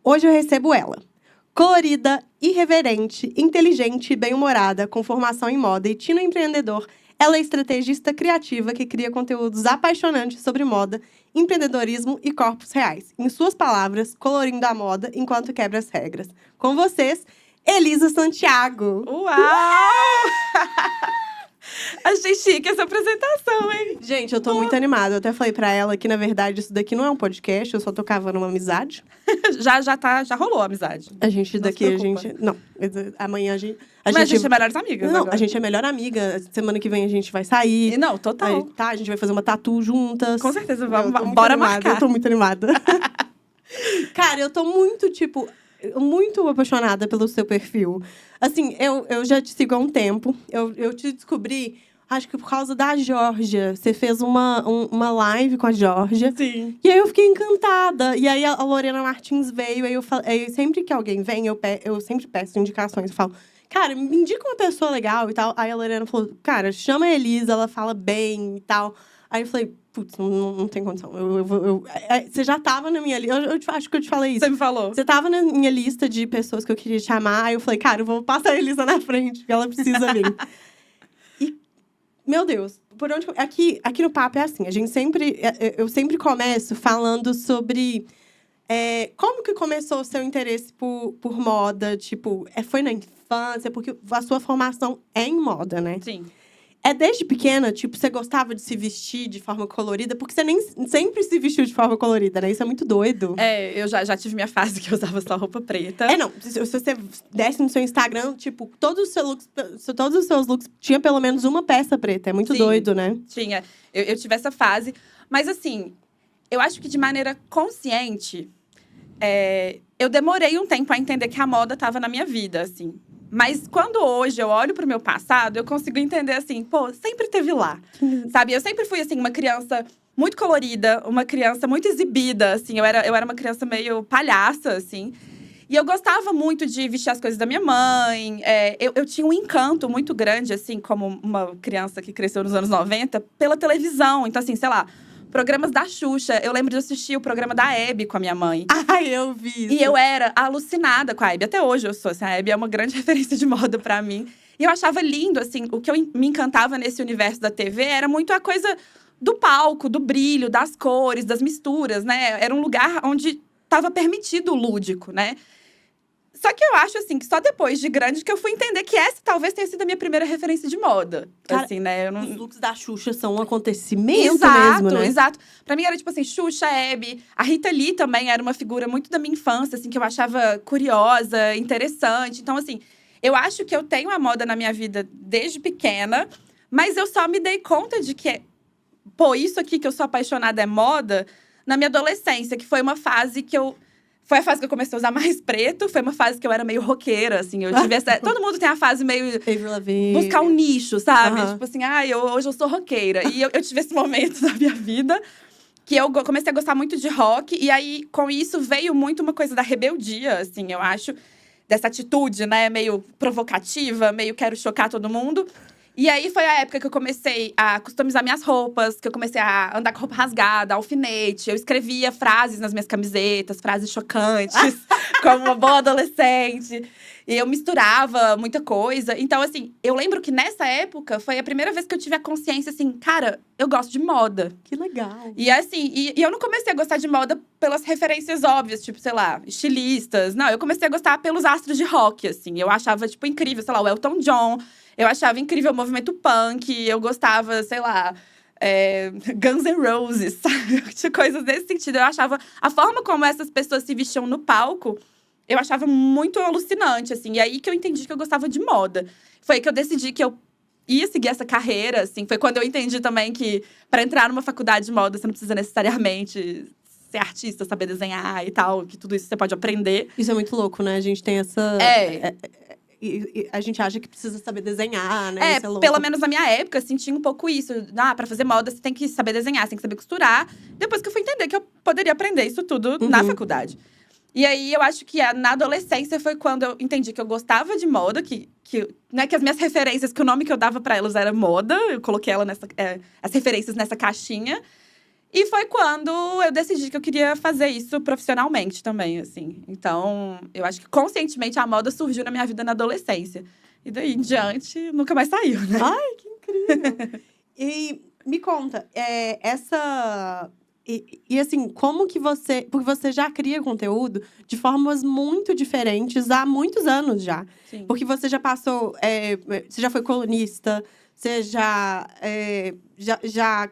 Hoje eu recebo ela. Colorida, irreverente, inteligente e bem-humorada, com formação em moda e tino empreendedor, ela é estrategista criativa que cria conteúdos apaixonantes sobre moda, empreendedorismo e corpos reais. Em suas palavras, colorindo a moda enquanto quebra as regras. Com vocês, Elisa Santiago. Uau! Achei chique essa apresentação, hein? Gente, eu tô muito animada. Eu até falei pra ela que, na verdade, isso daqui não é um podcast, eu só tô cavando uma amizade. Já rolou a amizade. A gente Não daqui, se a preocupa. gente. Não, amanhã a gente. Mas a gente é melhores amigas. Não, agora. a gente é melhor amiga. Semana que vem a gente vai sair. E não, total. Aí, tá, a gente vai fazer uma tatu juntas. Com certeza, Eu tô vamos, muito bora animada, marcar. Eu tô muito animada. Cara, eu tô muito, muito apaixonada pelo seu perfil. Assim, eu já te sigo há um tempo. Eu te descobri, acho que por causa da Georgia. Você fez uma live com a Georgia. Sim. E aí eu fiquei encantada. E aí a Lorena Martins veio. Aí sempre que alguém vem, eu sempre peço indicações. Eu falo, cara, me indica uma pessoa legal e tal. Aí a Lorena falou, cara, chama a Elisa, ela fala bem e tal. Aí eu falei, putz, não tem condição. Você já tava na minha lista. Eu acho que eu te falei isso. Você me falou. Você tava na minha lista de pessoas que eu queria chamar. Aí eu falei, cara, eu vou passar a Elisa na frente, porque ela precisa vir. E, meu Deus, por onde... Aqui no Papo é assim, a gente sempre... Eu sempre começo falando sobre... como que começou o seu interesse por moda? Tipo, foi na infância? Porque a sua formação é em moda, né? Sim. É desde pequena, tipo, você gostava de se vestir de forma colorida? Porque você nem sempre se vestiu de forma colorida, né? Isso é muito doido. Eu já tive minha fase que eu usava só roupa preta. Não. Se você desce no seu Instagram, tipo, todos os seus looks tinha pelo menos uma peça preta. É muito Sim. doido, né? Tinha. Eu tive essa fase. Mas, assim, eu acho que de maneira consciente, eu demorei um tempo a entender que a moda estava na minha vida, assim. Mas quando hoje eu olho pro meu passado, eu consigo entender assim, pô, sempre teve lá. Sabe? Eu sempre fui, assim, uma criança muito colorida, uma criança muito exibida, assim. Eu era uma criança meio palhaça, assim. E eu gostava muito de vestir as coisas da minha mãe. Eu tinha um encanto muito grande, assim, como uma criança que cresceu nos anos 90, pela televisão. Então, assim, sei lá, programas da Xuxa. Eu lembro de assistir o programa da Hebe com a minha mãe. Ai, eu vi isso. E eu era alucinada com a Hebe. Até hoje eu sou, assim, a Hebe é uma grande referência de moda pra mim. E eu achava lindo, assim, o que me encantava nesse universo da TV era muito a coisa do palco, do brilho, das cores, das misturas, né? Era um lugar onde estava permitido o lúdico, né? Só que eu acho, assim, que só depois de grande que eu fui entender que essa talvez tenha sido a minha primeira referência de moda. Cara, assim, né? Os looks da Xuxa são um acontecimento Exato, mesmo, né? exato. Pra mim era tipo assim, Xuxa, Hebe. A Rita Lee também era uma figura muito da minha infância, assim, que eu achava curiosa, interessante. Então, assim, eu acho que eu tenho a moda na minha vida desde pequena. Mas eu só me dei conta de que, pô, isso aqui que eu sou apaixonada é moda na minha adolescência. Que foi uma fase que eu… Foi a fase que eu comecei a usar mais preto. Foi uma fase que eu era meio roqueira, assim. Eu tive essa… Todo mundo tem a fase meio… Avril Lavigne. Buscar um nicho, sabe? Aham. Tipo assim, hoje eu sou roqueira. E eu tive esse momento da minha vida que eu comecei a gostar muito de rock. E aí, com isso, veio muito uma coisa da rebeldia, assim, eu acho. Dessa atitude, né? Meio provocativa, meio quero chocar todo mundo. E aí, foi a época que eu comecei a customizar minhas roupas. Que eu comecei a andar com roupa rasgada, alfinete. Eu escrevia frases nas minhas camisetas, frases chocantes. Como uma boa adolescente. E eu misturava muita coisa. Então, assim, eu lembro que nessa época foi a primeira vez que eu tive a consciência, assim, cara, eu gosto de moda. Que legal. E assim, e eu não comecei a gostar de moda pelas referências óbvias, tipo, sei lá, estilistas. Não, eu comecei a gostar pelos astros de rock, assim. Eu achava, tipo, incrível, sei lá, o Elton John. Eu achava incrível o movimento punk. Eu gostava, sei lá… Guns N' Roses, sabe? Tinha coisas desse sentido. Eu achava… A forma como essas pessoas se vestiam no palco… Eu achava muito alucinante, assim. E aí que eu entendi que eu gostava de moda. Foi aí que eu decidi que eu ia seguir essa carreira, assim. Foi quando eu entendi também que para entrar numa faculdade de moda, você não precisa necessariamente ser artista, saber desenhar e tal. Que tudo isso você pode aprender. Isso é muito louco, né? A gente tem essa… E a gente acha que precisa saber desenhar, né? Isso é louco. Pelo menos na minha época, assim, tinha um pouco isso. Pra fazer moda, você tem que saber desenhar, você tem que saber costurar. Depois que eu fui entender que eu poderia aprender isso tudo na faculdade. E aí, eu acho que na adolescência foi quando eu entendi que eu gostava de moda. Que as minhas referências, que o nome que eu dava pra elas era moda. Eu coloquei as referências nessa caixinha. E foi quando eu decidi que eu queria fazer isso profissionalmente também, assim. Então, eu acho que conscientemente a moda surgiu na minha vida na adolescência. E daí em diante, nunca mais saiu, né? Ai, que incrível! E me conta, essa... E assim, como que você… Porque você já cria conteúdo de formas muito diferentes há muitos anos já. Sim. Porque você já passou… você já foi colunista, você já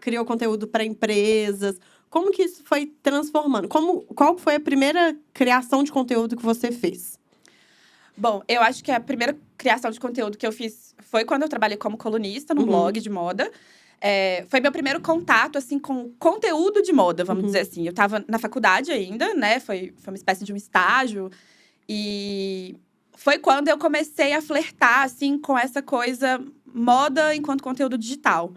criou conteúdo para empresas. Como que isso foi transformando? Qual foi a primeira criação de conteúdo que você fez? Bom, eu acho que a primeira criação de conteúdo que eu fiz foi quando eu trabalhei como colunista num blog de moda. Foi meu primeiro contato, assim, com conteúdo de moda, vamos dizer assim. Eu tava na faculdade ainda, né? Foi uma espécie de um estágio. E foi quando eu comecei a flertar, assim, com essa coisa moda enquanto conteúdo digital.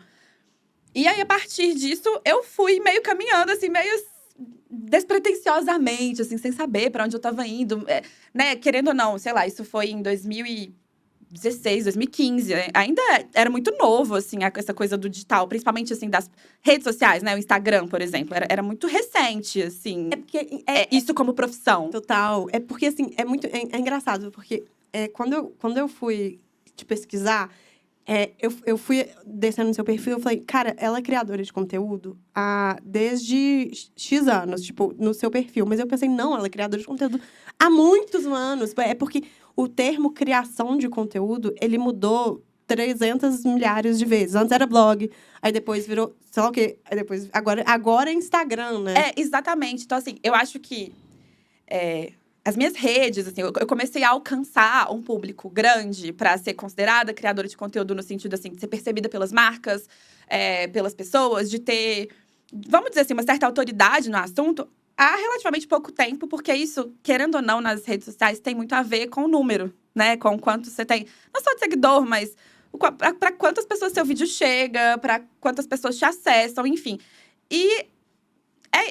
E aí, a partir disso, eu fui meio caminhando, assim, meio despretensiosamente, assim, sem saber para onde eu tava indo. Né? Querendo ou não, sei lá, isso foi em 2016, 2015. Ainda era muito novo, assim, essa coisa do digital. Principalmente, assim, das redes sociais, né? O Instagram, por exemplo. Era muito recente, assim. Isso como profissão. Total. É porque, assim, é engraçado. Porque quando eu fui te pesquisar… eu fui descendo no seu perfil, eu falei, cara, ela é criadora de conteúdo desde X anos, tipo, no seu perfil. Mas eu pensei, não, ela é criadora de conteúdo há muitos anos. É porque o termo criação de conteúdo, ele mudou 300 milhares de vezes. Antes era blog, aí depois virou, sei lá o quê. Aí depois, agora é Instagram, né? Exatamente. Então, assim, eu acho que… as minhas redes, assim, eu comecei a alcançar um público grande para ser considerada criadora de conteúdo no sentido, assim, de ser percebida pelas marcas, pelas pessoas, de ter, vamos dizer assim, uma certa autoridade no assunto há relativamente pouco tempo, porque isso, querendo ou não, nas redes sociais, tem muito a ver com o número, né? Com o quanto você tem, não só de seguidor, mas para quantas pessoas seu vídeo chega, para quantas pessoas te acessam, enfim. E,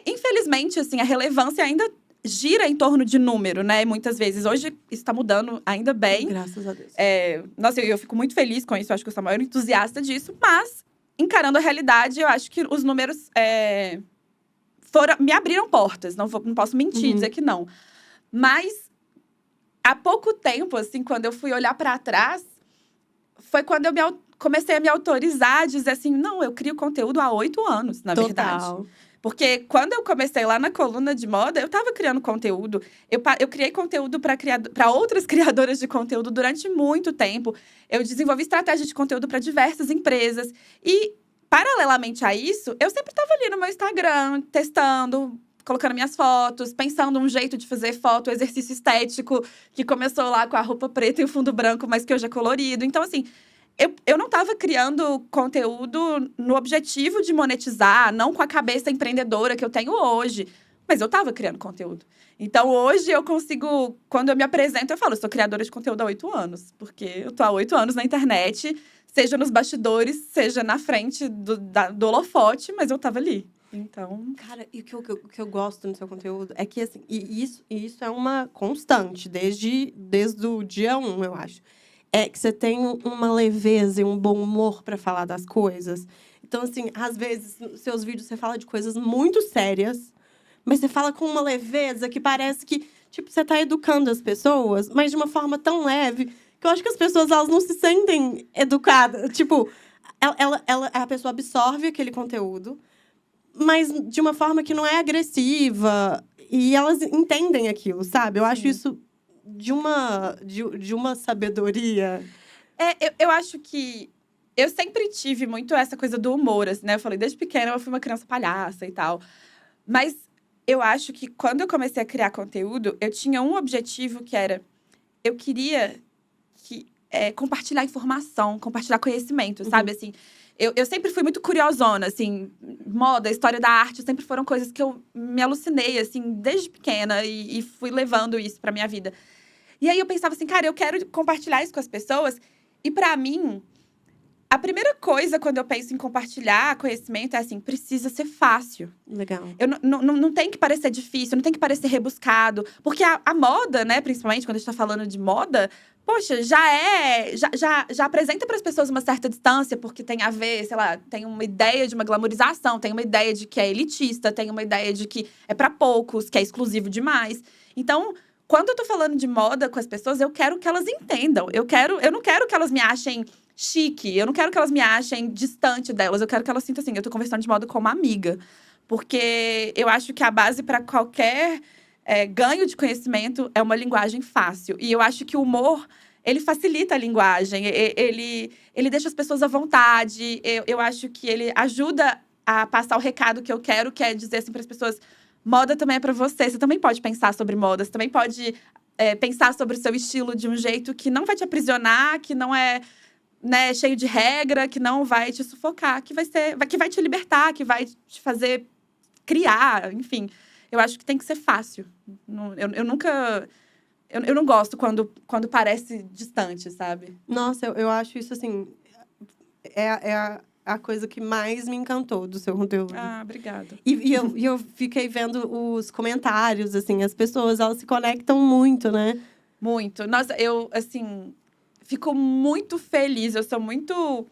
infelizmente, assim, a relevância ainda gira em torno de número, né? Muitas vezes. Hoje, isso tá mudando, ainda bem. Graças a Deus. Nossa, eu fico muito feliz com isso. Eu acho que eu sou a maior entusiasta disso. Mas, encarando a realidade, eu acho que os números me abriram portas. Não posso mentir, dizer que não. Mas, há pouco tempo, assim, quando eu fui olhar para trás, foi quando eu comecei a me autorizar a dizer assim, não, eu crio conteúdo há 8 anos, na verdade. Porque quando eu comecei lá na coluna de moda, eu tava criando conteúdo. Eu criei conteúdo para outras criadoras de conteúdo durante muito tempo. Eu desenvolvi estratégia de conteúdo para diversas empresas. E, paralelamente a isso, eu sempre tava ali no meu Instagram, testando, colocando minhas fotos, pensando um jeito de fazer foto, exercício estético, que começou lá com a roupa preta e o fundo branco, mas que hoje é colorido. Então, assim… Eu não estava criando conteúdo no objetivo de monetizar, não com a cabeça empreendedora que eu tenho hoje. Mas eu estava criando conteúdo. Então, hoje, eu consigo… Quando eu me apresento, eu falo, eu sou criadora de conteúdo há 8 anos. Porque eu tô há 8 anos na internet, seja nos bastidores, seja na frente do holofote, mas eu tava ali. Então… Cara, e o que eu gosto no seu conteúdo é que, assim… E isso é uma constante, desde o dia 1, eu acho. É que você tem uma leveza e um bom humor para falar das coisas. Então, assim, às vezes, nos seus vídeos você fala de coisas muito sérias, mas você fala com uma leveza que parece que, tipo, você tá educando as pessoas, mas de uma forma tão leve que eu acho que as pessoas, elas não se sentem educadas. Tipo, a pessoa absorve aquele conteúdo, mas de uma forma que não é agressiva. E elas entendem aquilo, sabe? Eu acho isso de uma sabedoria. Eu acho que… Eu sempre tive muito essa coisa do humor, assim, né? Eu falei, desde pequena eu fui uma criança palhaça e tal. Mas eu acho que quando eu comecei a criar conteúdo, eu tinha um objetivo que era… Eu queria compartilhar informação, compartilhar conhecimento, sabe? Assim, eu sempre fui muito curiosona, assim. Moda, história da arte, sempre foram coisas que eu me alucinei, assim, desde pequena. E fui levando isso pra minha vida. E aí, eu pensava assim, cara, eu quero compartilhar isso com as pessoas. E, pra mim, A primeira coisa, quando eu penso em compartilhar conhecimento, é assim, precisa ser fácil. Legal. Não tem que parecer difícil, não tem que parecer rebuscado. Porque a moda, né, principalmente quando a gente tá falando de moda, poxa, já apresenta para as pessoas uma certa distância, porque tem a ver, sei lá, tem uma ideia de uma glamorização, tem uma ideia de que é elitista, tem uma ideia de que é para poucos, que é exclusivo demais. Então, quando eu tô falando de moda com as pessoas, eu quero que elas entendam. Eu não quero que elas me achem chique, eu não quero que elas me achem distante delas. Eu quero que elas sintam assim, eu tô conversando de moda com uma amiga. Porque eu acho que a base para qualquer ganho de conhecimento é uma linguagem fácil. E eu acho que o humor, ele facilita a linguagem. Ele deixa as pessoas à vontade. Eu acho que ele ajuda a passar o recado que eu quero, que é dizer assim para as pessoas: moda também é para você. Você também pode pensar sobre moda. Você também pode pensar sobre o seu estilo de um jeito que não vai te aprisionar, que não é, né, cheio de regra, que não vai te sufocar, que vai te libertar, que vai te fazer criar, enfim. Eu acho que tem que ser fácil. Eu nunca… Eu não gosto quando parece distante, sabe? Nossa, eu acho isso, assim… a coisa que mais me encantou do seu conteúdo. Ah, obrigada. E eu fiquei vendo os comentários, assim. As pessoas, elas se conectam muito, né? Muito. Nossa, eu, assim… fico muito feliz. Eu sou muito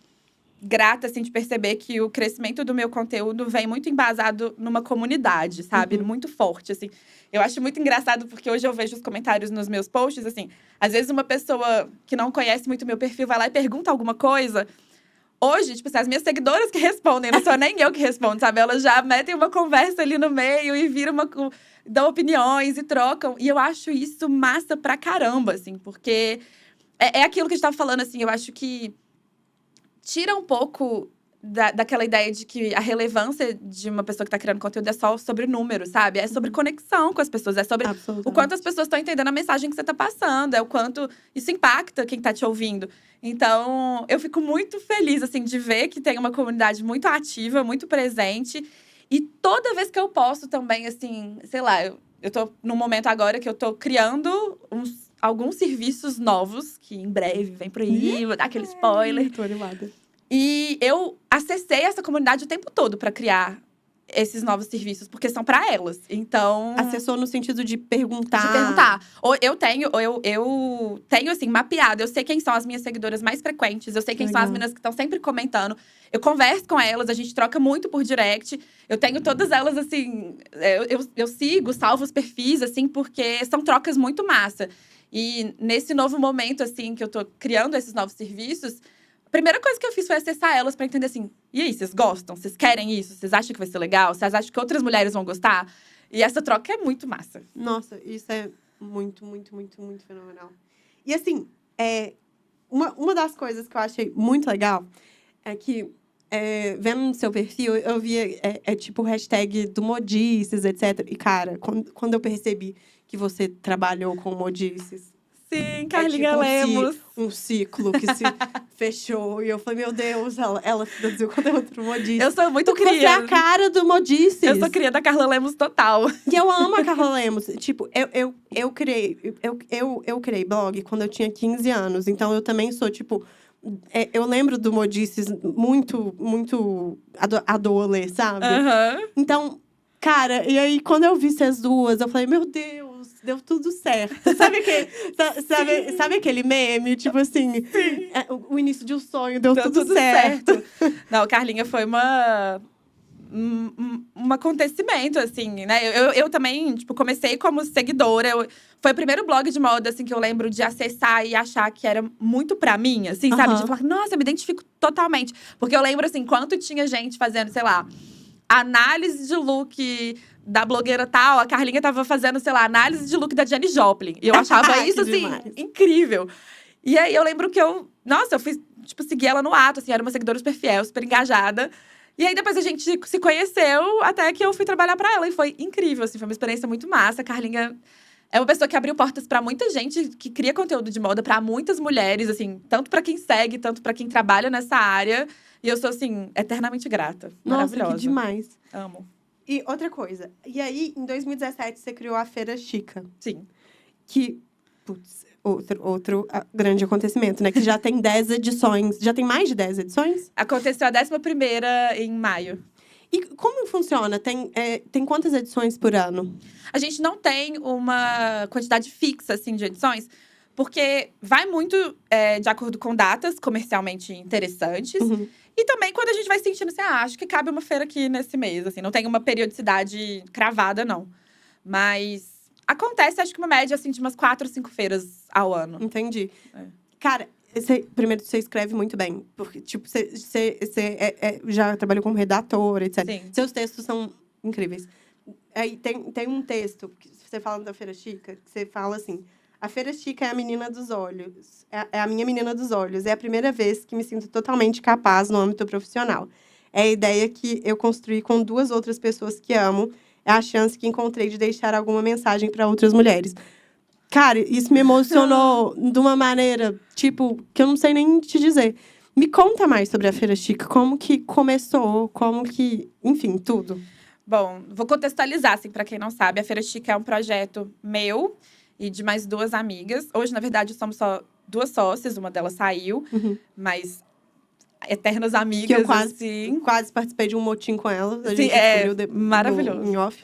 grata, assim, de perceber que o crescimento do meu conteúdo vem muito embasado numa comunidade, sabe? Muito forte, assim. Eu acho muito engraçado, porque hoje eu vejo os comentários nos meus posts, assim. Às vezes, uma pessoa que não conhece muito meu perfil vai lá e pergunta alguma coisa. Hoje, tipo assim, as minhas seguidoras que respondem, não sou nem eu que respondo, sabe? Elas já metem uma conversa ali no meio e dão opiniões e trocam. E eu acho isso massa pra caramba, assim. Porque é aquilo que a gente tava falando, assim. Eu acho que tira um pouco daquela ideia de que a relevância de uma pessoa que tá criando conteúdo é só sobre número, sabe? É sobre conexão com as pessoas, é sobre o quanto as pessoas estão entendendo a mensagem que você tá passando, é o quanto isso impacta quem tá te ouvindo. Então, eu fico muito feliz, assim, de ver que tem uma comunidade muito ativa, muito presente. E toda vez que eu posto também, assim, sei lá, eu tô num momento agora que eu tô criando alguns serviços novos, que em breve vem por aí, vou dar aquele spoiler. Tô animada. E eu acessei essa comunidade o tempo todo para criar esses novos serviços, porque são para elas. Então… Acessou no sentido de perguntar. De perguntar. Eu tenho, assim, mapeado. Eu sei quem são as minhas seguidoras mais frequentes. Eu sei quem são as meninas que estão sempre comentando. Eu converso com elas, a gente troca muito por direct. Eu tenho todas elas, assim… Eu sigo, salvo os perfis, assim, porque são trocas muito massa. E nesse novo momento, assim, que eu tô criando esses novos serviços… A primeira coisa que eu fiz foi acessar elas pra entender assim… E aí, vocês gostam? Vocês querem isso? Vocês acham que vai ser legal? Vocês acham que outras mulheres vão gostar? E essa troca é muito massa. Nossa, isso é muito, muito, muito, muito fenomenal. E assim, uma das coisas que eu achei muito legal é que, vendo no seu perfil, eu via tipo hashtag do Modices, etc. E, cara, quando eu percebi que você trabalhou com Modices… Sim, Carlinha tipo Lemos. Um ciclo que se fechou. E eu falei, meu Deus, ela produziu conteúdo do Modices. Eu sou muito Porque você é a cara do Modices. Eu sou cria da Carla Lemos total. E eu amo a Carla Lemos. Tipo, eu criei blog quando eu tinha 15 anos. Então, eu também sou, tipo… eu lembro do Modices muito, muito adolê, sabe? Então, cara… E aí, quando eu vi essas duas, eu falei, meu Deus… Deu tudo certo. Sabe aquele meme? Tipo assim, o início de um sonho, deu tudo certo. Não, Carlinha foi um acontecimento, assim, né? Eu também, tipo, comecei como seguidora. Foi o primeiro blog de moda, assim, que eu lembro de acessar e achar que era muito pra mim, assim, sabe? De falar, nossa, eu me identifico totalmente. Porque eu lembro, assim, quanto tinha gente fazendo, sei lá, análise de look da blogueira tal, a Carlinha tava fazendo, sei lá, análise de look da Janis Joplin. E eu achava isso, assim, incrível. E aí, eu lembro que eu fiz, tipo, segui ela no ato, assim, era uma seguidora super fiel, super engajada. E aí, depois a gente se conheceu, até que eu fui trabalhar pra ela. E foi incrível, assim, foi uma experiência muito massa. A Carlinha é uma pessoa que abriu portas pra muita gente que cria conteúdo de moda, pra muitas mulheres, assim, tanto pra quem segue, tanto pra quem trabalha nessa área. E eu sou, assim, eternamente grata. Nossa, maravilhosa. Que demais. Amo. E outra coisa. E aí, em 2017, você criou a Feira Chica. Sim. Que Putz, outro grande acontecimento, né? Que já tem 10 edições. Já tem mais de 10 edições? Aconteceu a 11ª em maio. E como funciona? Tem quantas edições por ano? A gente não tem uma quantidade fixa, assim, de edições. Porque vai muito de acordo com datas comercialmente interessantes. Uhum. E também quando a gente vai sentindo assim, acho que cabe uma feira aqui nesse mês. Assim, não tem uma periodicidade cravada, não. Mas acontece, acho que uma média, assim, de umas 4 ou 5 feiras ao ano. Entendi. É. Cara, primeiro, você escreve muito bem. Porque, tipo, você já trabalhou como redator, etc. Sim. Seus textos são incríveis. Aí tem um texto, que você fala da Feira Chica, que você fala assim… A Feira Chica é a menina dos olhos. É a minha menina dos olhos. É a primeira vez que me sinto totalmente capaz no âmbito profissional. É a ideia que eu construí com 2 outras pessoas que amo. É a chance que encontrei de deixar alguma mensagem para outras mulheres. Cara, isso me emocionou de uma maneira, tipo, que eu não sei nem te dizer. Me conta mais sobre a Feira Chica. Como que começou, enfim, tudo. Bom, vou contextualizar, assim, para quem não sabe. A Feira Chica é um projeto meu e de mais 2 amigas. Hoje, na verdade, somos só 2 sócias. Uma delas saiu, mas eternas amigas, Que eu quase participei de um motim com ela. A gente descobriu maravilhoso. Em off.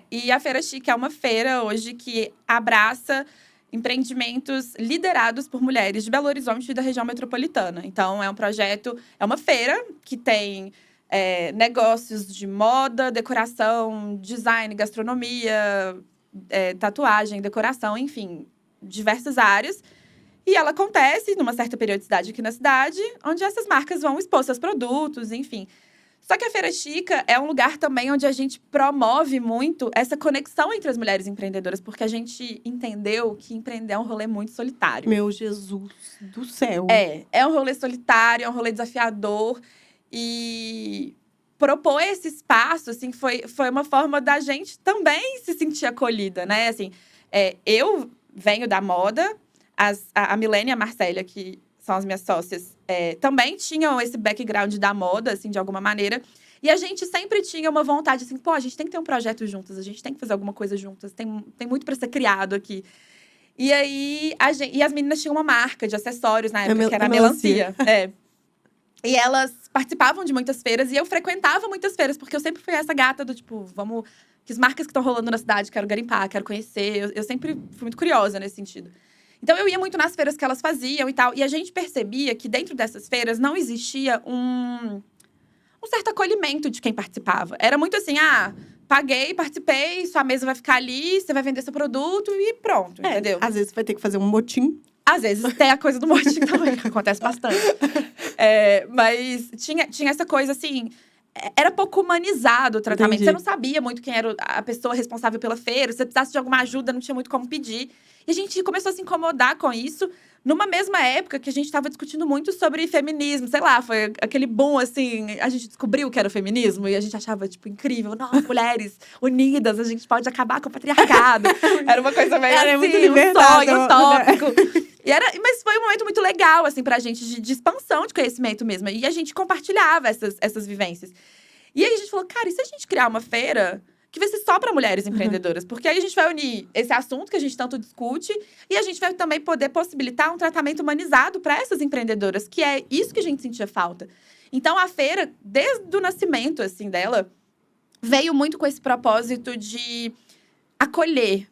E a Feira Chica é uma feira hoje que abraça empreendimentos liderados por mulheres de Belo Horizonte e da região metropolitana. Então, é um projeto, é uma feira que tem negócios de moda, decoração, design, gastronomia, tatuagem, decoração, enfim, diversas áreas. E ela acontece numa certa periodicidade aqui na cidade, onde essas marcas vão expor seus produtos, enfim. Só que a Feira Chica é um lugar também onde a gente promove muito essa conexão entre as mulheres empreendedoras, porque a gente entendeu que empreender é um rolê muito solitário. Meu Jesus do céu! É um rolê solitário, é um rolê desafiador. E propor esse espaço, assim, foi uma forma da gente também se sentir acolhida, né? Assim, eu venho da moda, a Milene e a Marcélia, que são as minhas sócias, também tinham esse background da moda, assim, de alguma maneira. E a gente sempre tinha uma vontade, assim, a gente tem que ter um projeto juntas, a gente tem que fazer alguma coisa juntas, tem muito para ser criado aqui. E aí, e as meninas tinham uma marca de acessórios na época, que era a Melancia. E elas participavam de muitas feiras e eu frequentava muitas feiras, porque eu sempre fui essa gata do tipo, que as marcas que estão rolando na cidade, quero garimpar, quero conhecer. Eu sempre fui muito curiosa nesse sentido. Então, eu ia muito nas feiras que elas faziam e tal. E a gente percebia que dentro dessas feiras não existia um certo acolhimento de quem participava. Era muito assim, paguei, participei, sua mesa vai ficar ali, você vai vender seu produto e pronto, entendeu? Às vezes você vai ter que fazer um motim. Às vezes tem a coisa do motim também, que acontece bastante. Mas tinha essa coisa, assim… Era pouco humanizado o tratamento. Entendi. Você não sabia muito quem era a pessoa responsável pela feira. Se você precisasse de alguma ajuda, não tinha muito como pedir. E a gente começou a se incomodar com isso. Numa mesma época que a gente estava discutindo muito sobre feminismo. Sei lá, foi aquele boom, assim… A gente descobriu que era o feminismo. E a gente achava, tipo, incrível. Nossa, mulheres unidas, a gente pode acabar com o patriarcado. Era uma coisa meio assim, muito um sonho utópico. Né? Mas foi um momento muito legal, assim, pra gente, de expansão de conhecimento mesmo. E a gente compartilhava essas vivências. E aí a gente falou, cara, e se a gente criar uma feira que vai ser só para mulheres empreendedoras? Porque aí a gente vai unir esse assunto que a gente tanto discute e a gente vai também poder possibilitar um tratamento humanizado para essas empreendedoras, que é isso que a gente sentia falta. Então, a feira, desde o nascimento, assim, dela, veio muito com esse propósito de acolher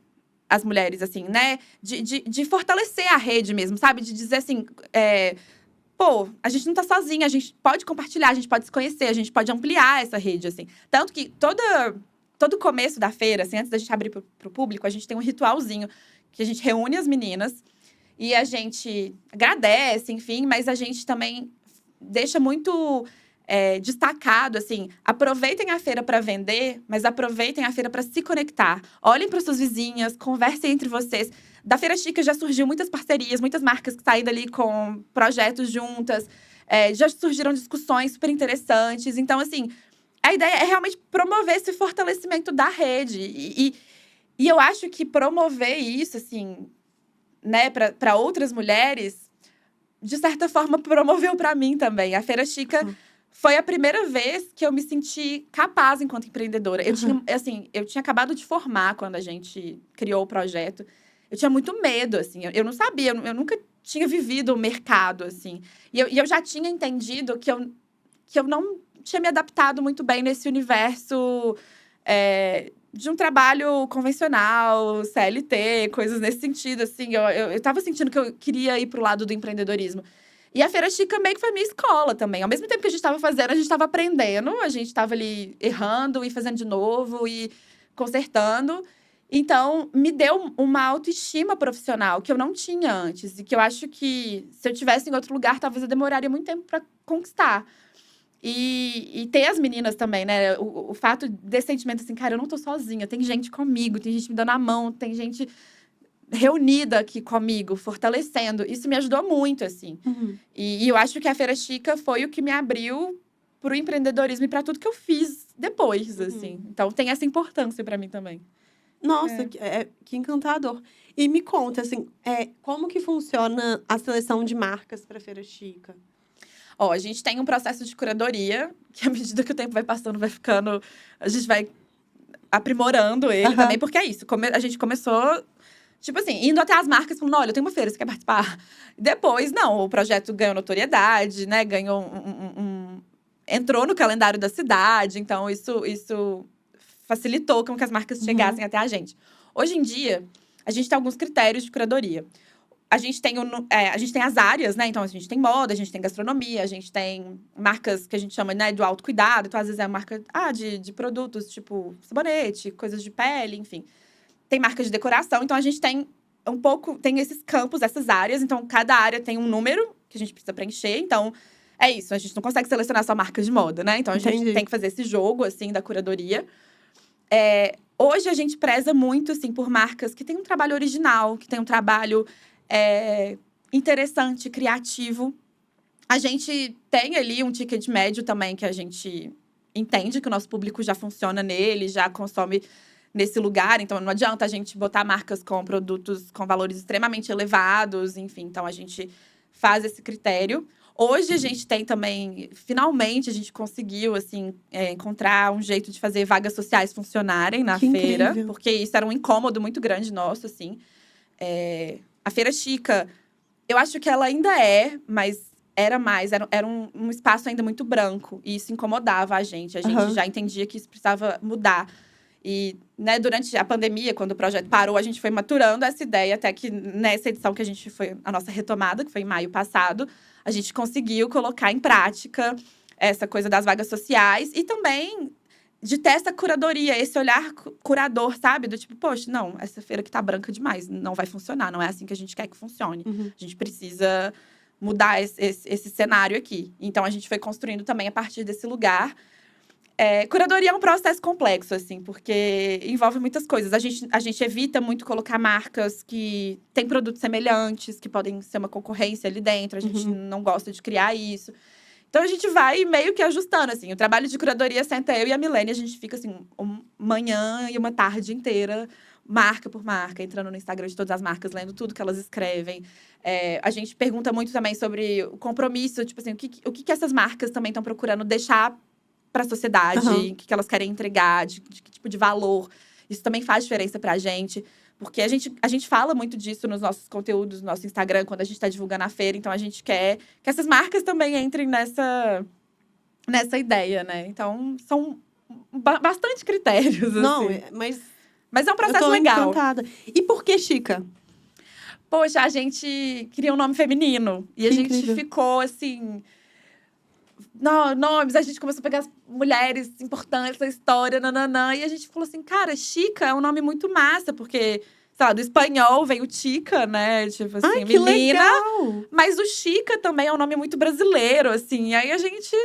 as mulheres, assim, né? De fortalecer a rede mesmo, sabe? De dizer assim… a gente não tá sozinha, a gente pode compartilhar, a gente pode se conhecer, a gente pode ampliar essa rede, assim. Tanto que todo começo da feira, assim, antes da gente abrir pro público, a gente tem um ritualzinho que a gente reúne as meninas e a gente agradece, enfim, mas a gente também deixa muito destacado, assim, aproveitem a feira para vender, mas aproveitem a feira para se conectar. Olhem para suas vizinhas, conversem entre vocês. Da Feira Chica já surgiu muitas parcerias, muitas marcas que saíram dali com projetos juntas. Já surgiram discussões super interessantes. Então, assim, a ideia é realmente promover esse fortalecimento da rede. E eu acho que promover isso, assim, né, para outras mulheres, de certa forma, promoveu para mim também. A Feira Chica foi a primeira vez que eu me senti capaz enquanto empreendedora. Eu tinha acabado de formar quando a gente criou o projeto. eu tinha muito medo, assim. Eu não sabia, eu nunca tinha vivido o mercado, assim. E eu já tinha entendido que eu não tinha me adaptado muito bem nesse universo de um trabalho convencional, CLT, coisas nesse sentido, assim. Eu tava sentindo que eu queria ir pro lado do empreendedorismo. E a Feira Chica meio que foi minha escola também. Ao mesmo tempo que a gente estava fazendo, a gente estava aprendendo. A gente estava ali errando e fazendo de novo e consertando. Então, me deu uma autoestima profissional que eu não tinha antes. E que eu acho que, se eu tivesse em outro lugar, talvez eu demoraria muito tempo para conquistar. E ter as meninas também, né? O fato desse sentimento assim, cara, eu não tô sozinha. Tem gente comigo, tem gente me dando a mão, tem gente reunida aqui comigo, fortalecendo. Isso me ajudou muito, assim. Uhum. E eu acho que a Feira Chica foi o que me abriu pro empreendedorismo e para tudo que eu fiz depois, assim. Então, tem essa importância para mim também. Nossa, que encantador. E me conta, assim, como que funciona a seleção de marcas para Feira Chica? Ó, a gente tem um processo de curadoria, que à medida que o tempo vai passando, vai ficando… A gente vai aprimorando ele também, porque é isso. A gente começou… Tipo assim, indo até as marcas, falando, olha, eu tenho uma feira, você quer participar? Depois, não, o projeto ganhou notoriedade, né? Ganhou entrou no calendário da cidade. Então, isso facilitou com que as marcas chegassem até a gente. Hoje em dia, a gente tem alguns critérios de curadoria. A gente tem as áreas, né? Então, a gente tem moda, a gente tem gastronomia, a gente tem marcas que a gente chama, né, do autocuidado. Então, às vezes, é uma marca de produtos, tipo sabonete, coisas de pele, enfim. Tem marcas de decoração, então a gente tem tem esses campos, essas áreas. Então, cada área tem um número que a gente precisa preencher. Então, é isso. A gente não consegue selecionar só marcas de moda, né? Então, a gente tem que fazer esse jogo, assim, da curadoria. Hoje, a gente preza muito, assim, por marcas que têm um trabalho original, que têm um trabalho interessante, criativo. A gente tem ali um ticket médio também, que a gente entende que o nosso público já funciona nele, já consome nesse lugar. Então, não adianta a gente botar marcas com produtos com valores extremamente elevados, enfim. Então, a gente faz esse critério. Hoje, a gente tem também… Finalmente, a gente conseguiu, assim, encontrar um jeito de fazer vagas sociais funcionarem na feira. Incrível. Porque isso era um incômodo muito grande nosso, assim. A Feira Chica, eu acho que ela ainda mas… Era um espaço ainda muito branco. E isso incomodava a gente. A gente já entendia que isso precisava mudar. E, né, durante a pandemia, quando o projeto parou, a gente foi maturando essa ideia, até que nessa edição que a gente foi… A nossa retomada, que foi em maio passado, a gente conseguiu colocar em prática essa coisa das vagas sociais. E também de ter essa curadoria, esse olhar curador, sabe? Do tipo, poxa, não, essa feira que tá branca demais, não vai funcionar. Não é assim que a gente quer que funcione. A gente precisa mudar esse cenário aqui. Então, a gente foi construindo também a partir desse lugar. Curadoria é um processo complexo, assim, porque envolve muitas coisas. A gente evita muito colocar marcas que têm produtos semelhantes, que podem ser uma concorrência ali dentro. A gente não gosta de criar isso. Então, a gente vai meio que ajustando, assim. O trabalho de curadoria senta eu e a Milene, a gente fica, assim, uma manhã e uma tarde inteira, marca por marca, entrando no Instagram de todas as marcas, lendo tudo que elas escrevem. A gente pergunta muito também sobre o compromisso, tipo assim, o que essas marcas também estão procurando deixar para a sociedade, o que elas querem entregar, de que tipo de valor. Isso também faz diferença pra gente. Porque a gente fala muito disso nos nossos conteúdos, no nosso Instagram, quando a gente está divulgando a feira. Então, a gente quer que essas marcas também entrem nessa ideia, né? Então, são bastante critérios, assim. Não, mas é um processo eu tô legal. encantada. E por que Chica? Poxa, a gente queria um nome feminino. E a gente ficou, assim… nomes, a gente começou a pegar as mulheres importantes da história, nananã. E a gente falou assim, cara, Chica é um nome muito massa. Porque, sei lá, do espanhol vem o Chica, né? Tipo assim, Ai, que menina. legal! Mas o Chica também é um nome muito brasileiro, assim. E aí, a gente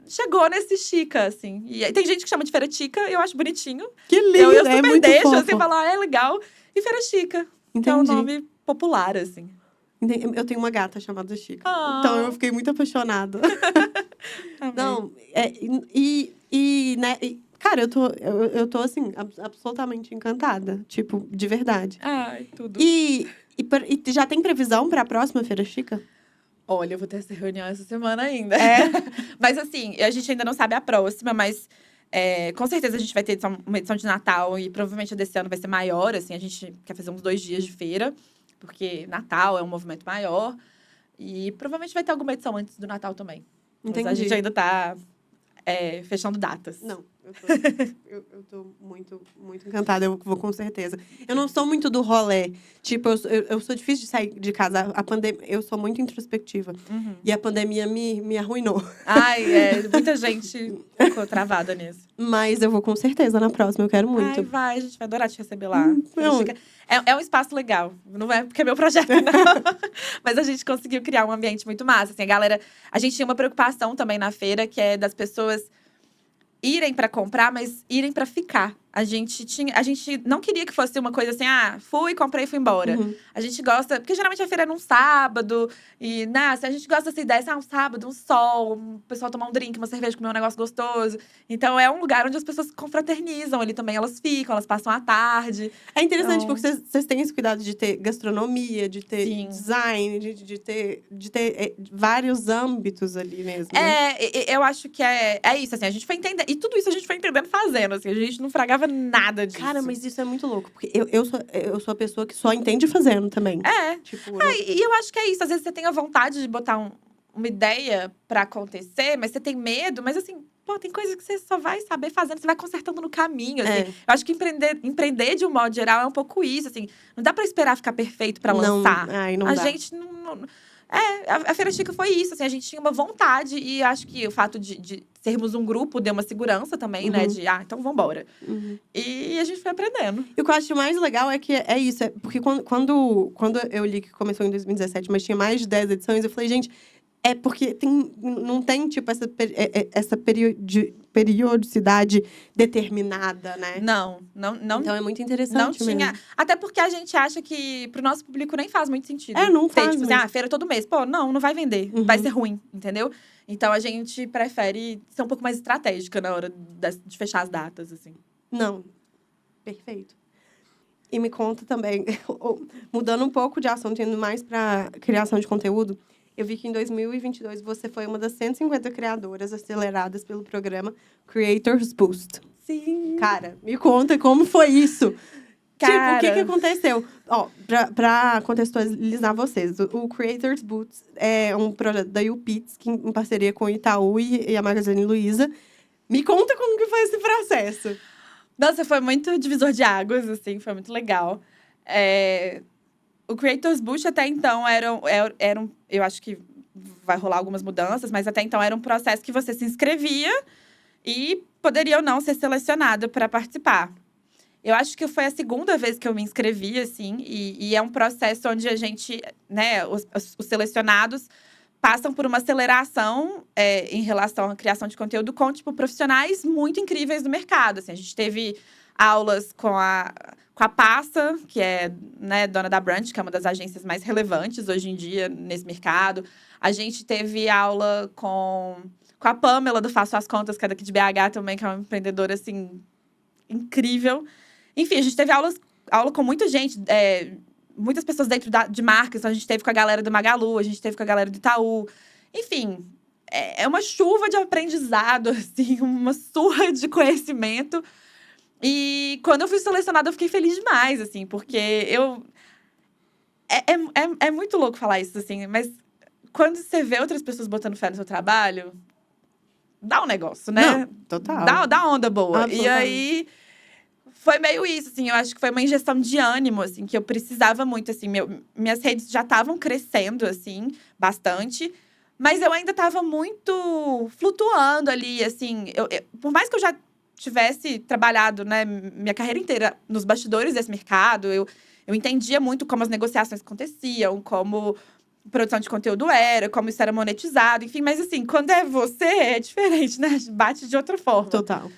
chegou nesse Chica, assim. E aí, tem gente que chama de Feira Chica, eu acho bonitinho. Que lindo, eu super muito deixo, fofo. assim, falar, é legal. E Feira Chica, que é um nome popular, assim. Eu tenho uma gata chamada Chica. Então, eu fiquei muito apaixonada. Não, né, cara, eu tô assim, absolutamente encantada. Tipo, de verdade. Ai, tudo. E já tem previsão pra próxima Feira Chica? Olha, eu vou ter essa reunião essa semana ainda. Mas assim, a gente ainda não sabe a próxima, mas… Com certeza a gente vai ter uma edição de Natal e provavelmente a desse ano vai ser maior, assim. A gente quer fazer uns 2 dias de feira, porque Natal é um movimento maior. E provavelmente vai ter alguma edição antes do Natal também. Entendi. Mas a gente ainda tá fechando datas. Não, eu tô muito, muito encantada. Eu vou com certeza. Eu não sou muito do rolê. Tipo, eu sou difícil de sair de casa. Eu sou muito introspectiva. Uhum. E a pandemia me arruinou. Ai, muita gente ficou travada nisso. Mas eu vou com certeza na próxima. Eu quero muito. Ai, a gente vai adorar te receber lá. Não. É um espaço legal. Não é porque é meu projeto, não. Mas a gente conseguiu criar um ambiente muito massa. Assim, a gente tinha uma preocupação também na feira, que é das pessoas irem pra comprar, mas irem pra ficar. A gente não queria que fosse uma coisa assim, fui, comprei e fui embora. Uhum. A gente gosta, porque geralmente a feira é num sábado, e, a gente gosta dessa ideia, um sábado, um sol, o pessoal tomar um drink, uma cerveja, comer um negócio gostoso. Então, é um lugar onde as pessoas confraternizam ali também, elas ficam, elas passam a tarde. É interessante, Então, porque vocês têm esse cuidado de ter gastronomia, de ter Sim. design, de ter vários âmbitos ali mesmo. Né? Eu acho que é isso, assim, a gente foi entender. E tudo isso a gente foi entendendo fazendo, assim, a gente não fragava nada disso. Cara, mas isso é muito louco, porque eu sou a pessoa que só entende fazendo também. Tipo, E eu acho que é isso, às vezes você tem a vontade de botar uma ideia pra acontecer, mas você tem medo, mas assim, tem coisa que você só vai saber fazendo, você vai consertando no caminho, assim. Eu acho que empreender de um modo geral é um pouco isso, assim. Não dá pra esperar ficar perfeito pra lançar. Não a dá. gente não a Feira Chica foi isso, assim, a gente tinha uma vontade e acho que o fato de sermos um grupo deu uma segurança também, né? De, então vambora. Uhum. E a gente foi aprendendo. E o que eu acho mais legal é que é isso, porque quando eu li que começou em 2017, mas tinha mais de 10 edições, eu falei, gente, é porque não tem, tipo, essa periodicidade determinada, né? Não. Então é muito interessante Não tinha. mesmo. Até porque a gente acha que pro nosso público nem faz muito sentido. Não faz. Tipo assim, feira todo mês. Pô, não vai vender. Uhum. Vai ser ruim, entendeu? Então a gente prefere ser um pouco mais estratégica na hora de fechar as datas, assim. Não. Perfeito. E me conta também, mudando um pouco de assunto, indo mais para criação de conteúdo, eu vi que em 2022 você foi uma das 150 criadoras aceleradas pelo programa Creators Boost. Sim. Cara, me conta como foi isso. Cara. Tipo, o que aconteceu? Pra contextualizar vocês, o Creators Boost é um projeto da YouPits, em parceria com o Itaú e a Magazine Luiza. Me conta como que foi esse processo. Nossa, foi muito divisor de águas, assim, foi muito legal. O Creators Boost até então era um, eu acho que vai rolar algumas mudanças, mas até então era um processo que você se inscrevia e poderia ou não ser selecionado para participar. Eu acho que foi a segunda vez que eu me inscrevi, assim, e é um processo onde a gente, né, os selecionados passam por uma aceleração em relação à criação de conteúdo com, tipo, profissionais muito incríveis do mercado. Assim, a gente teve aulas com a Passa, que é, né, dona da Brunch, que é uma das agências mais relevantes hoje em dia nesse mercado. A gente teve aula com a Pamela, do Faço as Contas, que é daqui de BH também, que é uma empreendedora, assim, incrível. Enfim, a gente teve aula com muita gente, muitas pessoas dentro de marcas. Então, a gente teve com a galera do Magalu, a gente teve com a galera do Itaú. Enfim, é uma chuva de aprendizado, assim, uma surra de conhecimento. E quando eu fui selecionada, eu fiquei feliz demais, assim, porque é muito louco falar isso, assim, mas quando você vê outras pessoas botando fé no seu trabalho, dá um negócio, né? Não, total. Dá onda boa. Absolutamente. E aí, foi meio isso, assim, eu acho que foi uma injeção de ânimo, assim, que eu precisava muito, assim. Minhas redes já estavam crescendo, assim, bastante. Mas eu ainda estava muito flutuando ali, assim. Por mais que eu já tivesse trabalhado, né, minha carreira inteira nos bastidores desse mercado, eu entendia muito como as negociações aconteciam, como produção de conteúdo era, como isso era monetizado, enfim. Mas, assim, quando é você, é diferente, né? Bate de outra forma. Total.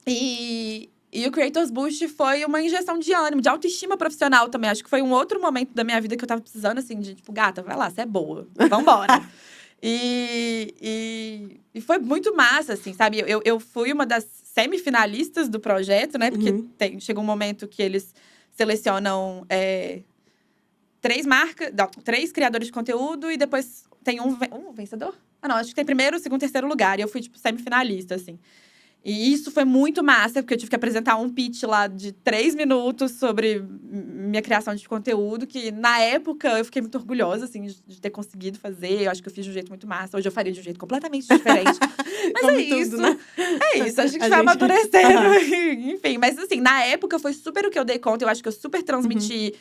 E o Creators Boost foi uma injeção de ânimo, de autoestima profissional também. Acho que foi um outro momento da minha vida que eu tava precisando, assim, de tipo, gata, vai lá, você é boa, vambora. E foi muito massa, assim, sabe? Eu fui uma das semifinalistas do projeto, né? Porque chega um momento que eles selecionam 3 criadores de conteúdo e depois tem um vencedor? Não, acho que tem primeiro, segundo, terceiro lugar. E eu fui, tipo, semifinalista, assim. E isso foi muito massa, porque eu tive que apresentar um pitch lá de 3 minutos sobre minha criação de conteúdo, que na época eu fiquei muito orgulhosa, assim, de ter conseguido fazer. Eu acho que eu fiz de um jeito muito massa. Hoje eu faria de um jeito completamente diferente. Mas Como é tudo, isso. né? É isso, a gente A vai gente- amadurecendo. Enfim, mas assim, na época foi super o que eu dei conta. Eu acho que eu super transmiti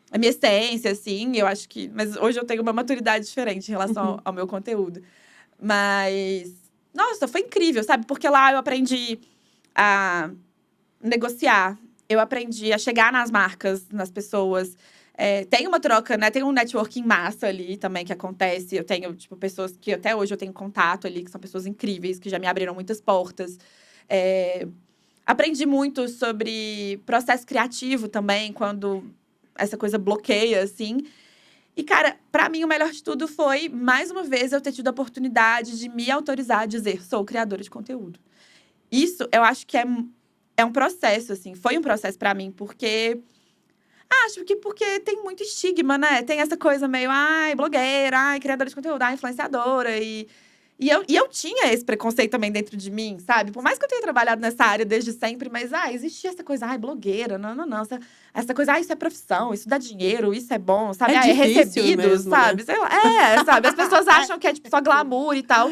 a minha essência, assim. Eu acho que… Mas hoje eu tenho uma maturidade diferente em relação ao meu conteúdo. Mas… Nossa, foi incrível, sabe? Porque lá eu aprendi a negociar. Eu aprendi a chegar nas marcas, nas pessoas. Tem uma troca, né? Tem um networking massa ali também que acontece. Eu tenho, tipo, pessoas que até hoje eu tenho contato ali, que são pessoas incríveis, que já me abriram muitas portas. Aprendi muito sobre processo criativo também, quando essa coisa bloqueia, assim. E, cara, pra mim, o melhor de tudo foi, mais uma vez, eu ter tido a oportunidade de me autorizar a dizer, sou criadora de conteúdo. Isso, eu acho que é um processo, assim. Foi um processo pra mim, porque… Acho que porque tem muito estigma, né? Tem essa coisa meio, ai, blogueira, ai, criadora de conteúdo, ai, influenciadora. E eu tinha esse preconceito também dentro de mim, sabe? Por mais que eu tenha trabalhado nessa área desde sempre, mas, existia essa coisa, ai, blogueira, não. Essa coisa, isso é profissão, isso dá dinheiro, isso é bom, sabe? É É difícil recebido, mesmo, sabe? né? Sei lá. Sabe? As pessoas acham que é, tipo, só glamour e tal.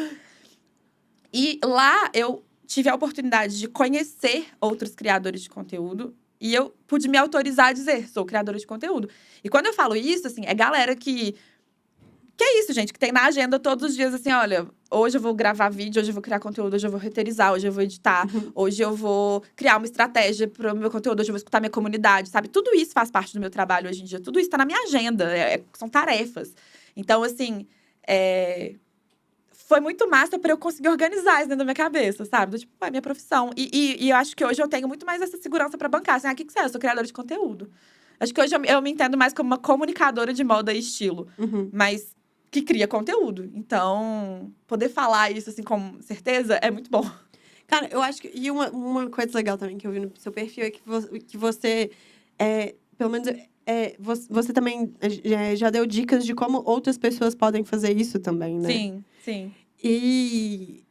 E lá, eu tive a oportunidade de conhecer outros criadores de conteúdo. E eu pude me autorizar a dizer, sou criadora de conteúdo. E quando eu falo isso, assim, é galera que é isso, gente, que tem na agenda todos os dias, assim, olha, hoje eu vou gravar vídeo, hoje eu vou criar conteúdo, hoje eu vou roteirizar, hoje eu vou editar, hoje eu vou criar uma estratégia para o meu conteúdo, hoje eu vou escutar minha comunidade, sabe? Tudo isso faz parte do meu trabalho hoje em dia, tudo isso tá na minha agenda, são tarefas. Então, assim, foi muito massa para eu conseguir organizar isso dentro da minha cabeça, sabe? Do tipo, é minha profissão. E eu acho que hoje eu tenho muito mais essa segurança para bancar. Assim, o que você é? Eu sou criadora de conteúdo. Acho que hoje eu me entendo mais como uma comunicadora de moda e estilo. Mas que cria conteúdo. Então, poder falar isso, assim, com certeza, é muito bom. Cara, eu acho que… E uma coisa legal também que eu vi no seu perfil é que você pelo menos… você também já deu dicas de como outras pessoas podem fazer isso também, né? Sim. E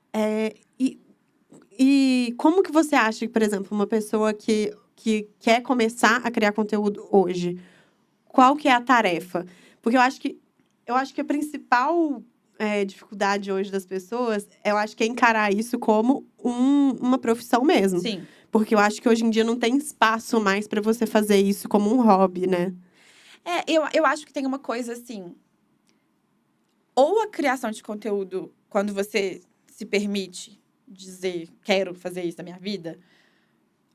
como que você acha que, por exemplo, uma pessoa que quer começar a criar conteúdo hoje, qual que é a tarefa? Porque eu acho que a principal dificuldade hoje das pessoas, eu acho que é encarar isso como uma profissão mesmo. Sim. Porque eu acho que hoje em dia não tem espaço mais para você fazer isso como um hobby, né? Eu acho que tem uma coisa assim… Ou a criação de conteúdo, quando você se permite dizer, quero fazer isso na minha vida,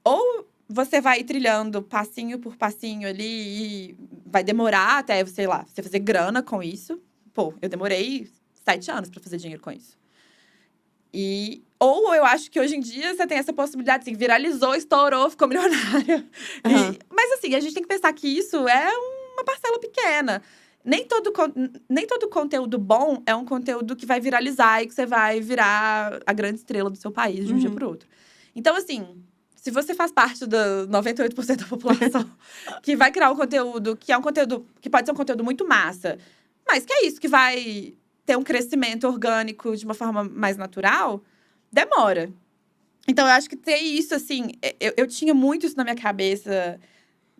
ou você vai trilhando passinho por passinho ali e vai demorar até, sei lá, você fazer grana com isso. Pô, eu demorei 7 anos pra fazer dinheiro com isso. Ou eu acho que hoje em dia você tem essa possibilidade, assim, viralizou, estourou, ficou milionária. Mas assim, a gente tem que pensar que isso é uma parcela pequena. Nem todo conteúdo bom é um conteúdo que vai viralizar e que você vai virar a grande estrela do seu país de um dia pro outro. Então, assim, se você faz parte da 98% da população que vai criar um conteúdo que é um conteúdo que pode ser um conteúdo muito massa, mas que é isso, que vai ter um crescimento orgânico de uma forma mais natural, demora. Então, eu acho que ter isso, assim… Eu tinha muito isso na minha cabeça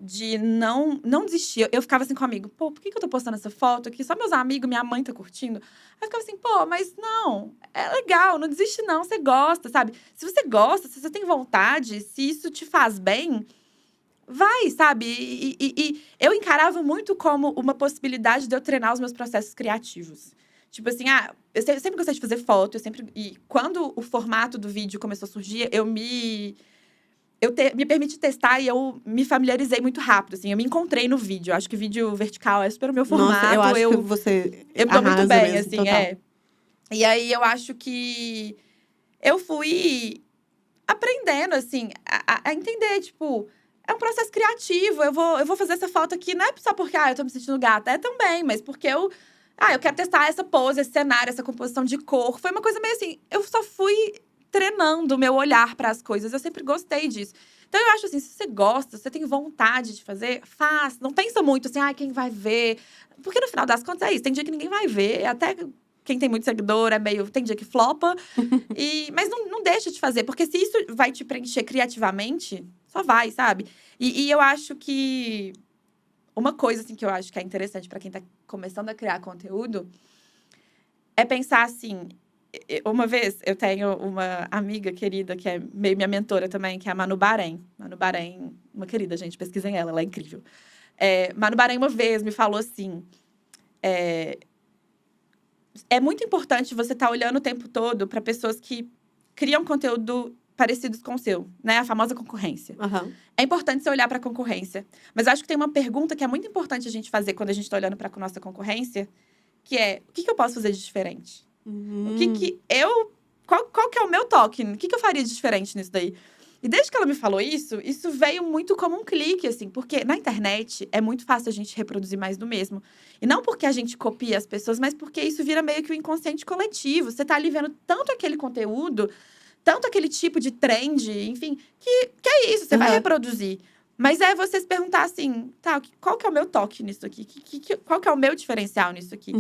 de não desistir. Eu ficava assim comigo, pô, por que eu tô postando essa foto aqui? Só meus amigos, minha mãe tá curtindo. Aí eu ficava assim, pô, mas não, é legal, não desiste não, você gosta, sabe? Se você gosta, se você tem vontade, se isso te faz bem, vai, sabe? E eu encarava muito como uma possibilidade de eu treinar os meus processos criativos. Tipo assim, eu sempre gostei de fazer foto, e quando o formato do vídeo começou a surgir, me permiti testar e eu me familiarizei muito rápido, assim. Eu me encontrei no vídeo. Eu acho que vídeo vertical é super o meu formato. Nossa, eu acho que você eu me dou muito arrasa bem, mesmo, assim, total. E aí, eu acho que eu fui aprendendo, assim, a entender, tipo… É um processo criativo. Eu vou fazer essa foto aqui, não é só porque, eu tô me sentindo gata. É também, mas porque eu quero testar essa pose, esse cenário, essa composição de cor. Foi uma coisa meio assim… Eu só fui treinando o meu olhar para as coisas. Eu sempre gostei disso. Então, eu acho assim, se você gosta, se você tem vontade de fazer, faz. Não pensa muito assim, quem vai ver? Porque no final das contas é isso. Tem dia que ninguém vai ver. Até quem tem muito seguidor é meio… Tem dia que flopa. Mas não deixa de fazer. Porque se isso vai te preencher criativamente, só vai, sabe? E eu acho que… Uma coisa, assim, que eu acho que é interessante pra quem tá começando a criar conteúdo… É pensar assim… Uma vez, eu tenho uma amiga querida, que é meio minha mentora também, que é a Manu Bahrein. Manu Bahrein, uma querida, gente, pesquisem ela é incrível. Manu Bahrein, uma vez, me falou assim… É muito importante você estar olhando o tempo todo para pessoas que criam conteúdo parecidos com o seu, né? A famosa concorrência. Aham. É importante você olhar para a concorrência. Mas eu acho que tem uma pergunta que é muito importante a gente fazer quando a gente está olhando para a nossa concorrência, que é, o que eu posso fazer de diferente? O que eu… Qual que é o meu toque? O que eu faria de diferente nisso daí? E desde que ela me falou isso veio muito como um clique, assim. Porque na internet é muito fácil a gente reproduzir mais do mesmo. E não porque a gente copia as pessoas, mas porque isso vira meio que o inconsciente coletivo. Você tá ali vendo tanto aquele conteúdo, tanto aquele tipo de trend, enfim, que é isso, você vai reproduzir. Mas é você se perguntar assim, tá, qual que é o meu toque nisso aqui? Qual que é o meu diferencial nisso aqui?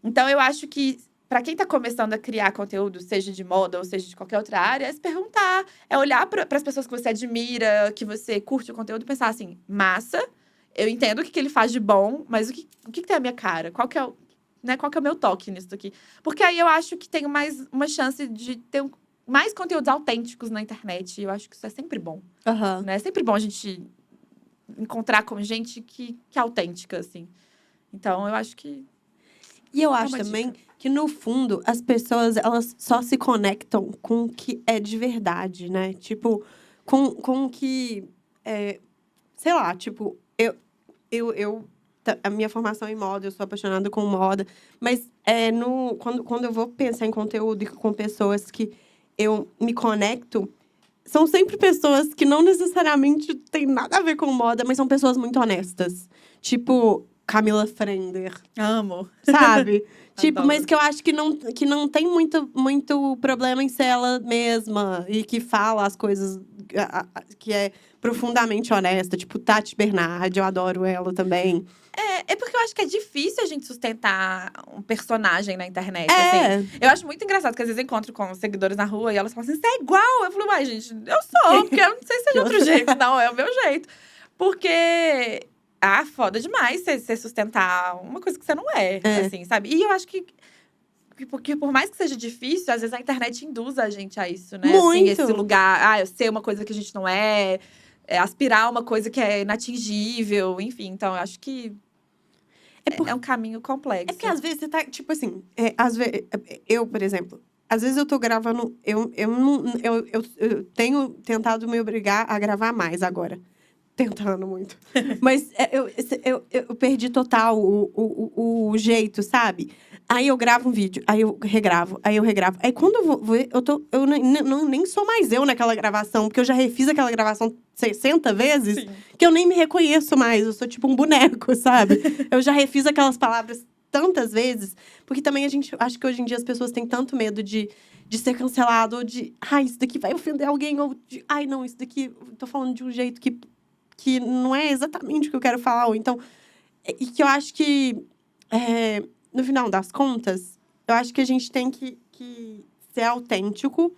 Então, eu acho que, para quem tá começando a criar conteúdo, seja de moda ou seja de qualquer outra área, é se perguntar. É olhar para as pessoas que você admira, que você curte o conteúdo e pensar assim, massa, eu entendo o que ele faz de bom, mas o que tem a minha cara? Qual que é o meu toque nisso aqui? Porque aí eu acho que tenho mais uma chance de ter mais conteúdos autênticos na internet. E eu acho que isso é sempre bom. Né? É sempre bom a gente encontrar com gente que é autêntica, assim. Então, eu acho que… E eu acho também que, no fundo, as pessoas, elas só se conectam com o que é de verdade, né? Tipo, com o que… sei lá, tipo, a minha formação em moda, eu sou apaixonada com moda. Mas quando eu vou pensar em conteúdo e com pessoas que eu me conecto, são sempre pessoas que não necessariamente têm nada a ver com moda, mas são pessoas muito honestas. Tipo… Camila Frender. Amo. Sabe? Tipo, Adoro. mas que eu acho que não tem muito problema em ser ela mesma. E que fala as coisas que é profundamente honesta. Tipo, Tati Bernardi, eu adoro ela também. É porque eu acho que é difícil a gente sustentar um personagem na internet, assim. Eu acho muito engraçado, que às vezes eu encontro com seguidores na rua e elas falam assim, você é igual. Eu falo, uai, gente, eu sou. Porque eu não sei se é de outro jeito, não. É o meu jeito. Porque… foda demais você sustentar uma coisa que você não é, assim, sabe? E eu acho que por mais que seja difícil, às vezes a internet induz a gente a isso, né? Muito. Assim, esse lugar, eu ser uma coisa que a gente não aspirar uma coisa que é inatingível, enfim. Então, eu acho que é um caminho complexo. É porque às vezes você tá, tipo assim, às vezes, eu, por exemplo, às vezes eu tô gravando, eu tenho tentado me obrigar a gravar mais agora. Tentando muito. Mas eu perdi total o jeito, sabe? Aí eu gravo um vídeo, aí eu regravo. Aí quando eu vou ver, eu nem sou mais eu naquela gravação, porque eu já refiz aquela gravação 60 vezes, Sim. Que eu nem me reconheço mais. Eu sou tipo um boneco, sabe? Eu já refiz aquelas palavras tantas vezes, porque também acho que hoje em dia as pessoas têm tanto medo de ser cancelado, ou de, isso daqui vai ofender alguém, ou de, não, isso daqui, tô falando de um jeito que não é exatamente o que eu quero falar. Ou então, e que eu acho que, no final das contas, eu acho que a gente tem que ser autêntico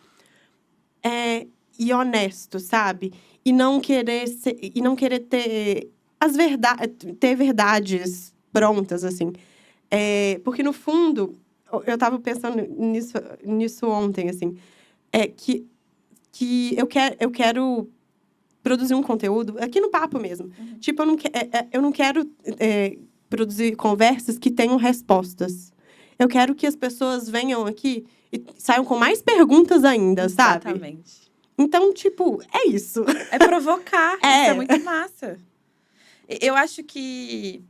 e honesto, sabe? E não querer ter ter verdades prontas, assim. Porque, no fundo, eu tava pensando nisso ontem, assim. Que eu quero produzir um conteúdo aqui no papo mesmo. Tipo, eu não quero produzir conversas que tenham respostas. Eu quero que as pessoas venham aqui e saiam com mais perguntas ainda, sabe? Exatamente. Então, tipo, é isso. É provocar. Isso é muito massa. Eu acho que…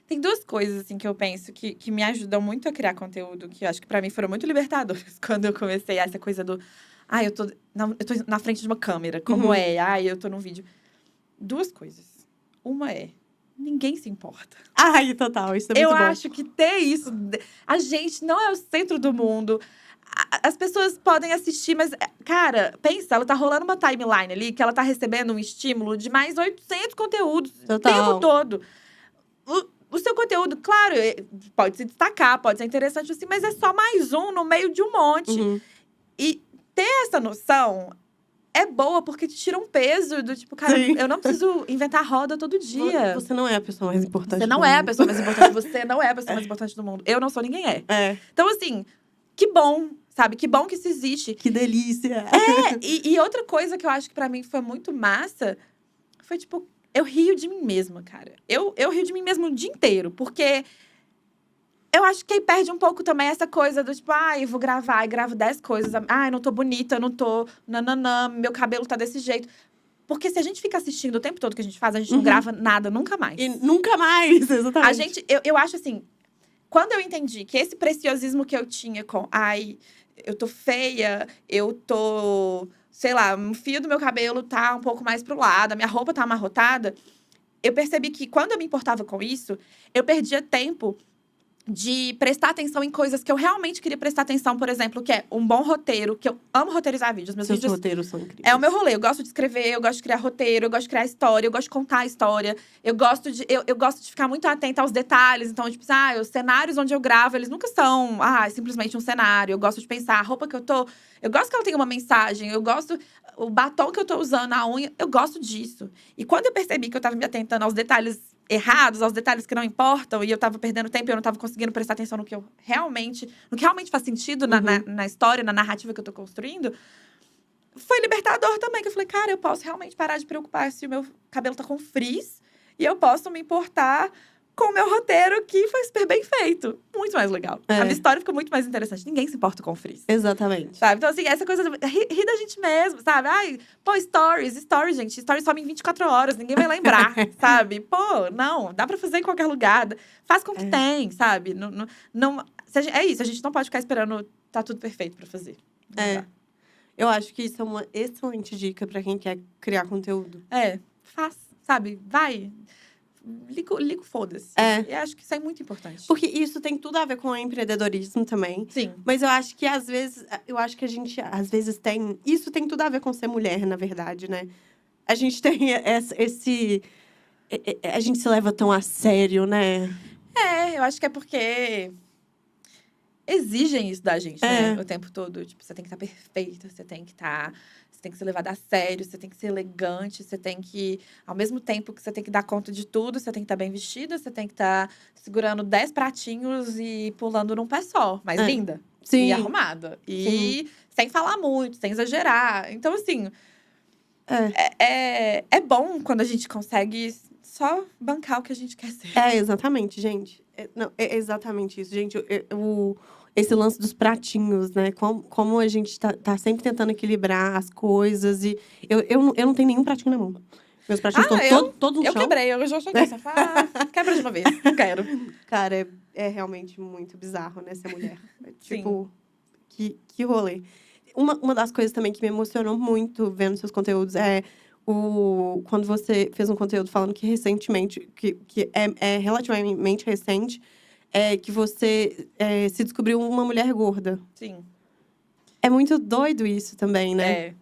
Tem duas coisas, assim, que eu penso que me ajudam muito a criar conteúdo, que eu acho que pra mim foram muito libertadoras quando eu comecei essa coisa do… eu tô na frente de uma câmera. Como eu tô num vídeo. Duas coisas. Uma ninguém se importa. Total. Isso é muito bom. Eu acho que ter isso… A gente não é o centro do mundo. As pessoas podem assistir, mas… Cara, pensa, ela tá rolando uma timeline ali, que ela tá recebendo um estímulo de mais 800 conteúdos. Total. O tempo todo. o seu conteúdo, claro, pode se destacar, pode ser interessante assim, mas é só mais um no meio de um monte. Uhum. E ter essa noção é boa, porque te tira um peso do tipo, cara, Sim. eu não preciso inventar roda todo dia. Você não é a pessoa mais importante Você não do é a mundo. pessoa mais importante, você não é a pessoa mais importante do mundo. Eu não sou, ninguém é. É, Então, assim, que bom, sabe? Que bom que isso existe. que delícia. E outra coisa que eu acho que pra mim foi muito massa foi, tipo, eu rio de mim mesma, cara. Eu rio de mim mesma o dia inteiro, porque eu acho que aí perde um pouco também essa coisa do tipo, eu vou gravar, e gravo 10 coisas. Eu não tô bonita, eu não tô nananã, meu cabelo tá desse jeito. Porque se a gente fica assistindo o tempo todo que a gente faz, a gente não grava nada, nunca mais. E nunca mais, exatamente. A gente, eu acho assim, quando eu entendi que esse preciosismo que eu tinha com, eu tô feia, eu tô, sei lá, um fio do meu cabelo tá um pouco mais pro lado, a minha roupa tá amarrotada, eu percebi que quando eu me importava com isso, eu perdia tempo de prestar atenção em coisas que eu realmente queria prestar atenção, por exemplo, que é um bom roteiro, que eu amo roteirizar vídeos. Meus Seus vídeos roteiros são incríveis. é o meu rolê. Eu gosto de escrever, eu gosto de criar roteiro, eu gosto de criar história, eu gosto de contar a história. Eu gosto de ficar muito atenta aos detalhes. Então, tipo, os cenários onde eu gravo, eles nunca são, simplesmente um cenário. Eu gosto de pensar a roupa que eu tô. Eu gosto que ela tenha uma mensagem. Eu gosto. O batom que eu tô usando, a unha, eu gosto disso. E quando eu percebi que eu tava me atentando aos detalhes errados, aos detalhes que não importam, e eu tava perdendo tempo e eu não tava conseguindo prestar atenção no que realmente faz sentido na história, na narrativa que eu tô construindo, foi libertador também, que eu falei, cara, eu posso realmente parar de preocupar se o meu cabelo tá com frizz, e eu posso me importar com o meu roteiro, que foi super bem feito. Muito mais legal. A minha história ficou muito mais interessante. Ninguém se importa com frizz. Exatamente. Sabe? Então, assim, essa coisa de rir da gente mesmo, sabe? Stories, gente. Stories some em 24 horas, ninguém vai lembrar, sabe? Não, dá pra fazer em qualquer lugar. Faz com que tem, sabe? É isso, a gente não pode ficar esperando tá tudo perfeito pra fazer. Não dá. Eu acho que isso é uma excelente dica pra quem quer criar conteúdo. Faz, sabe? Vai. Liga o foda-se. Eu acho que isso é muito importante. Porque isso tem tudo a ver com o empreendedorismo também. Sim. Mas eu acho que, às vezes, a gente, às vezes, tem… Isso tem tudo a ver com ser mulher, na verdade, né? A gente tem esse… A gente se leva tão a sério, né? Eu acho que é porque exigem isso da gente, né? O tempo todo. Tipo, você tem que estar perfeita, você tem que ser levada a sério, você tem que ser elegante, você tem que… Ao mesmo tempo que você tem que dar conta de tudo, você tem que estar bem vestida, você tem que estar segurando 10 pratinhos e pulando num pé só. Mas linda. Sim. E arrumada. E sem falar muito, sem exagerar. Então, assim… É bom quando a gente consegue só bancar o que a gente quer ser. Exatamente, gente. É exatamente isso, gente. Esse lance dos pratinhos, né? Como a gente tá sempre tentando equilibrar as coisas. E eu não tenho nenhum pratinho na mão. Meus pratinhos estão todos no chão. Eu quebrei, eu já cheguei nessa. Quebra de uma vez, não quero. Cara, é realmente muito bizarro, né? Ser mulher. Tipo, Sim. Que rolê. Uma das coisas também que me emocionou muito vendo seus conteúdos é quando você fez um conteúdo falando que recentemente, que é relativamente recente, que você se descobriu uma mulher gorda. Sim. É muito doido isso também, né?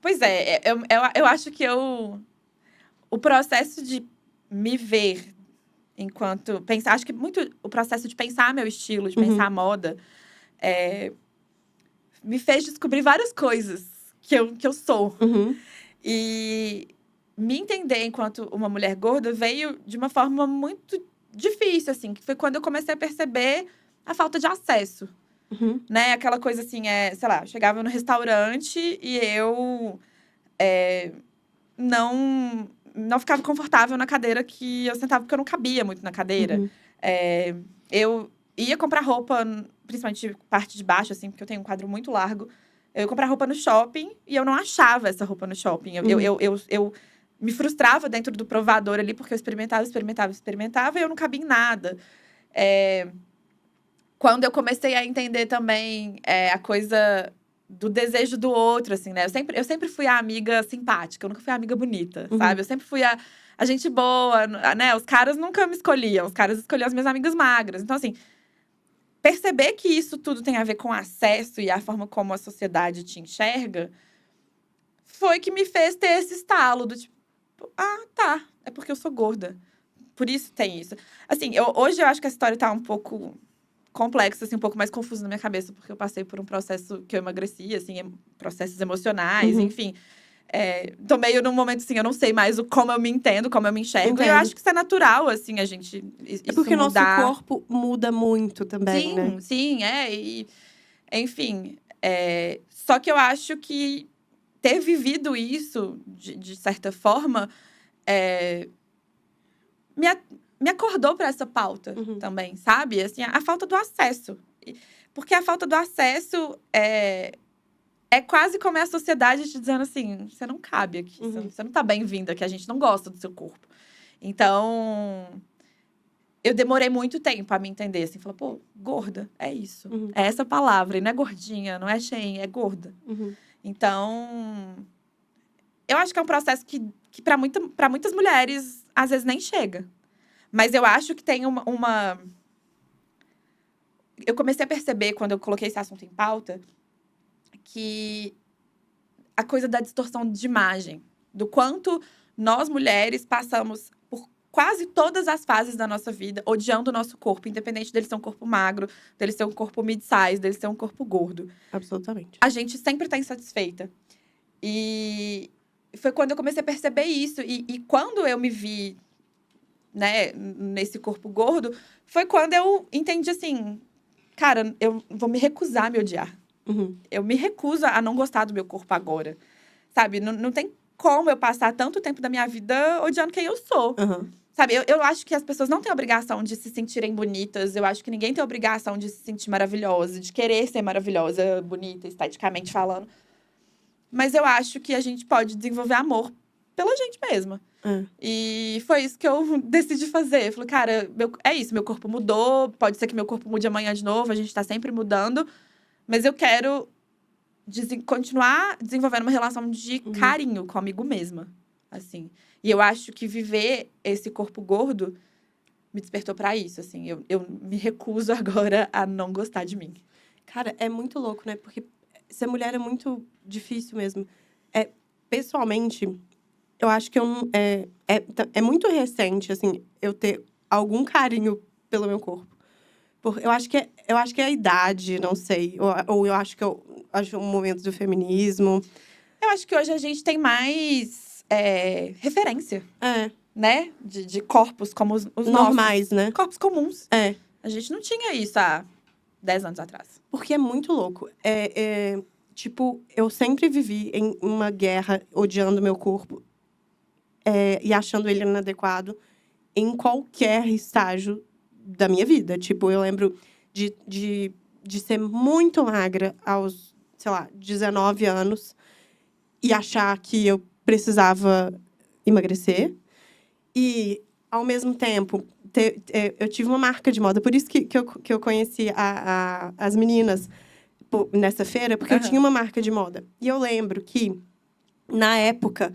Pois é, eu acho que o processo de me ver enquanto… acho que muito o processo de pensar meu estilo, de pensar a moda, me fez descobrir várias coisas que eu sou. E me entender enquanto uma mulher gorda veio de uma forma muito difícil, assim. Que foi quando eu comecei a perceber a falta de acesso. Né? Aquela coisa assim, sei lá, eu chegava no restaurante e eu não ficava confortável na cadeira que eu sentava, porque eu não cabia muito na cadeira. Eu ia comprar roupa, principalmente parte de baixo, assim, porque eu tenho um quadro muito largo. Eu ia comprar roupa no shopping e eu não achava essa roupa no shopping. Eu me frustrava dentro do provador ali, porque eu experimentava e eu não cabia em nada. Quando eu comecei a entender também a coisa do desejo do outro, assim, né? Eu sempre fui a amiga simpática, eu nunca fui a amiga bonita, sabe? Eu sempre fui a gente boa, né? Os caras nunca me escolhiam, os caras escolhiam as minhas amigas magras. Então, assim, perceber que isso tudo tem a ver com acesso e a forma como a sociedade te enxerga foi que me fez ter esse estalo do tipo, tá, é porque eu sou gorda. por isso tem isso. Assim, hoje eu acho que a história tá um pouco complexa, assim, um pouco mais confusa na minha cabeça, porque eu passei por um processo que eu emagreci, assim, processos emocionais, enfim. Tô meio num momento, assim, eu não sei mais como eu me entendo, como eu me enxergo. E eu acho que isso é natural, assim, a gente isso porque o nosso mudar. corpo muda muito também, né? Sim, e… Enfim, só que eu acho que ter vivido isso, de certa forma, me acordou para essa pauta também, sabe? Assim, a falta do acesso. Porque a falta do acesso é quase como a sociedade te dizendo assim, você não cabe aqui, você não tá bem-vinda aqui, a gente não gosta do seu corpo. Então, eu demorei muito tempo a me entender, assim, falar, pô, gorda, é isso. É essa palavra, e não é gordinha, não é cheia, é gorda. Então, eu acho que é um processo que para muitas mulheres, às vezes, nem chega. Mas eu acho que tem uma… Eu comecei a perceber, quando eu coloquei esse assunto em pauta, que a coisa da distorção de imagem. Do quanto nós, mulheres, passamos por quase todas as fases da nossa vida odiando o nosso corpo. Independente dele ser um corpo magro, dele ser um corpo mid-size, dele ser um corpo gordo. Absolutamente. A gente sempre tá insatisfeita. E foi quando eu comecei a perceber isso. E quando eu me vi, né, nesse corpo gordo, foi quando eu entendi assim… Cara, eu vou me recusar a me odiar. Eu me recuso a não gostar do meu corpo agora. Sabe? Não tem como eu passar tanto tempo da minha vida odiando quem eu sou. Sabe? Eu acho que as pessoas não têm obrigação de se sentirem bonitas. Eu acho que ninguém tem obrigação de se sentir maravilhosa, de querer ser maravilhosa, bonita, esteticamente falando. Mas eu acho que a gente pode desenvolver amor pela gente mesma. E foi isso que eu decidi fazer. Eu falei, cara, é isso, meu corpo mudou. Pode ser que meu corpo mude amanhã de novo. A gente tá sempre mudando. Mas eu quero continuar desenvolvendo uma relação de carinho comigo mesma, assim. E eu acho que viver esse corpo gordo me despertou pra isso, assim. Eu me recuso agora a não gostar de mim. Cara, é muito louco, né? Porque ser mulher é muito difícil mesmo. Pessoalmente, eu acho que é muito recente, assim, eu ter algum carinho pelo meu corpo. Eu acho que é a idade, não sei. Ou eu acho que acho um momento do feminismo. Eu acho que hoje a gente tem mais referência, né? De corpos como os normais, nossos. né? Corpos comuns. A gente não tinha isso há 10 anos atrás. Porque é muito louco. Tipo, eu sempre vivi em uma guerra odiando meu corpo e achando ele inadequado em qualquer estágio da minha vida. Tipo, eu lembro de ser muito magra aos, sei lá, 19 anos e achar que eu precisava emagrecer. E, ao mesmo tempo, eu tive uma marca de moda. Por isso que eu conheci as meninas nessa feira, porque eu tinha uma marca de moda. E eu lembro que, na época,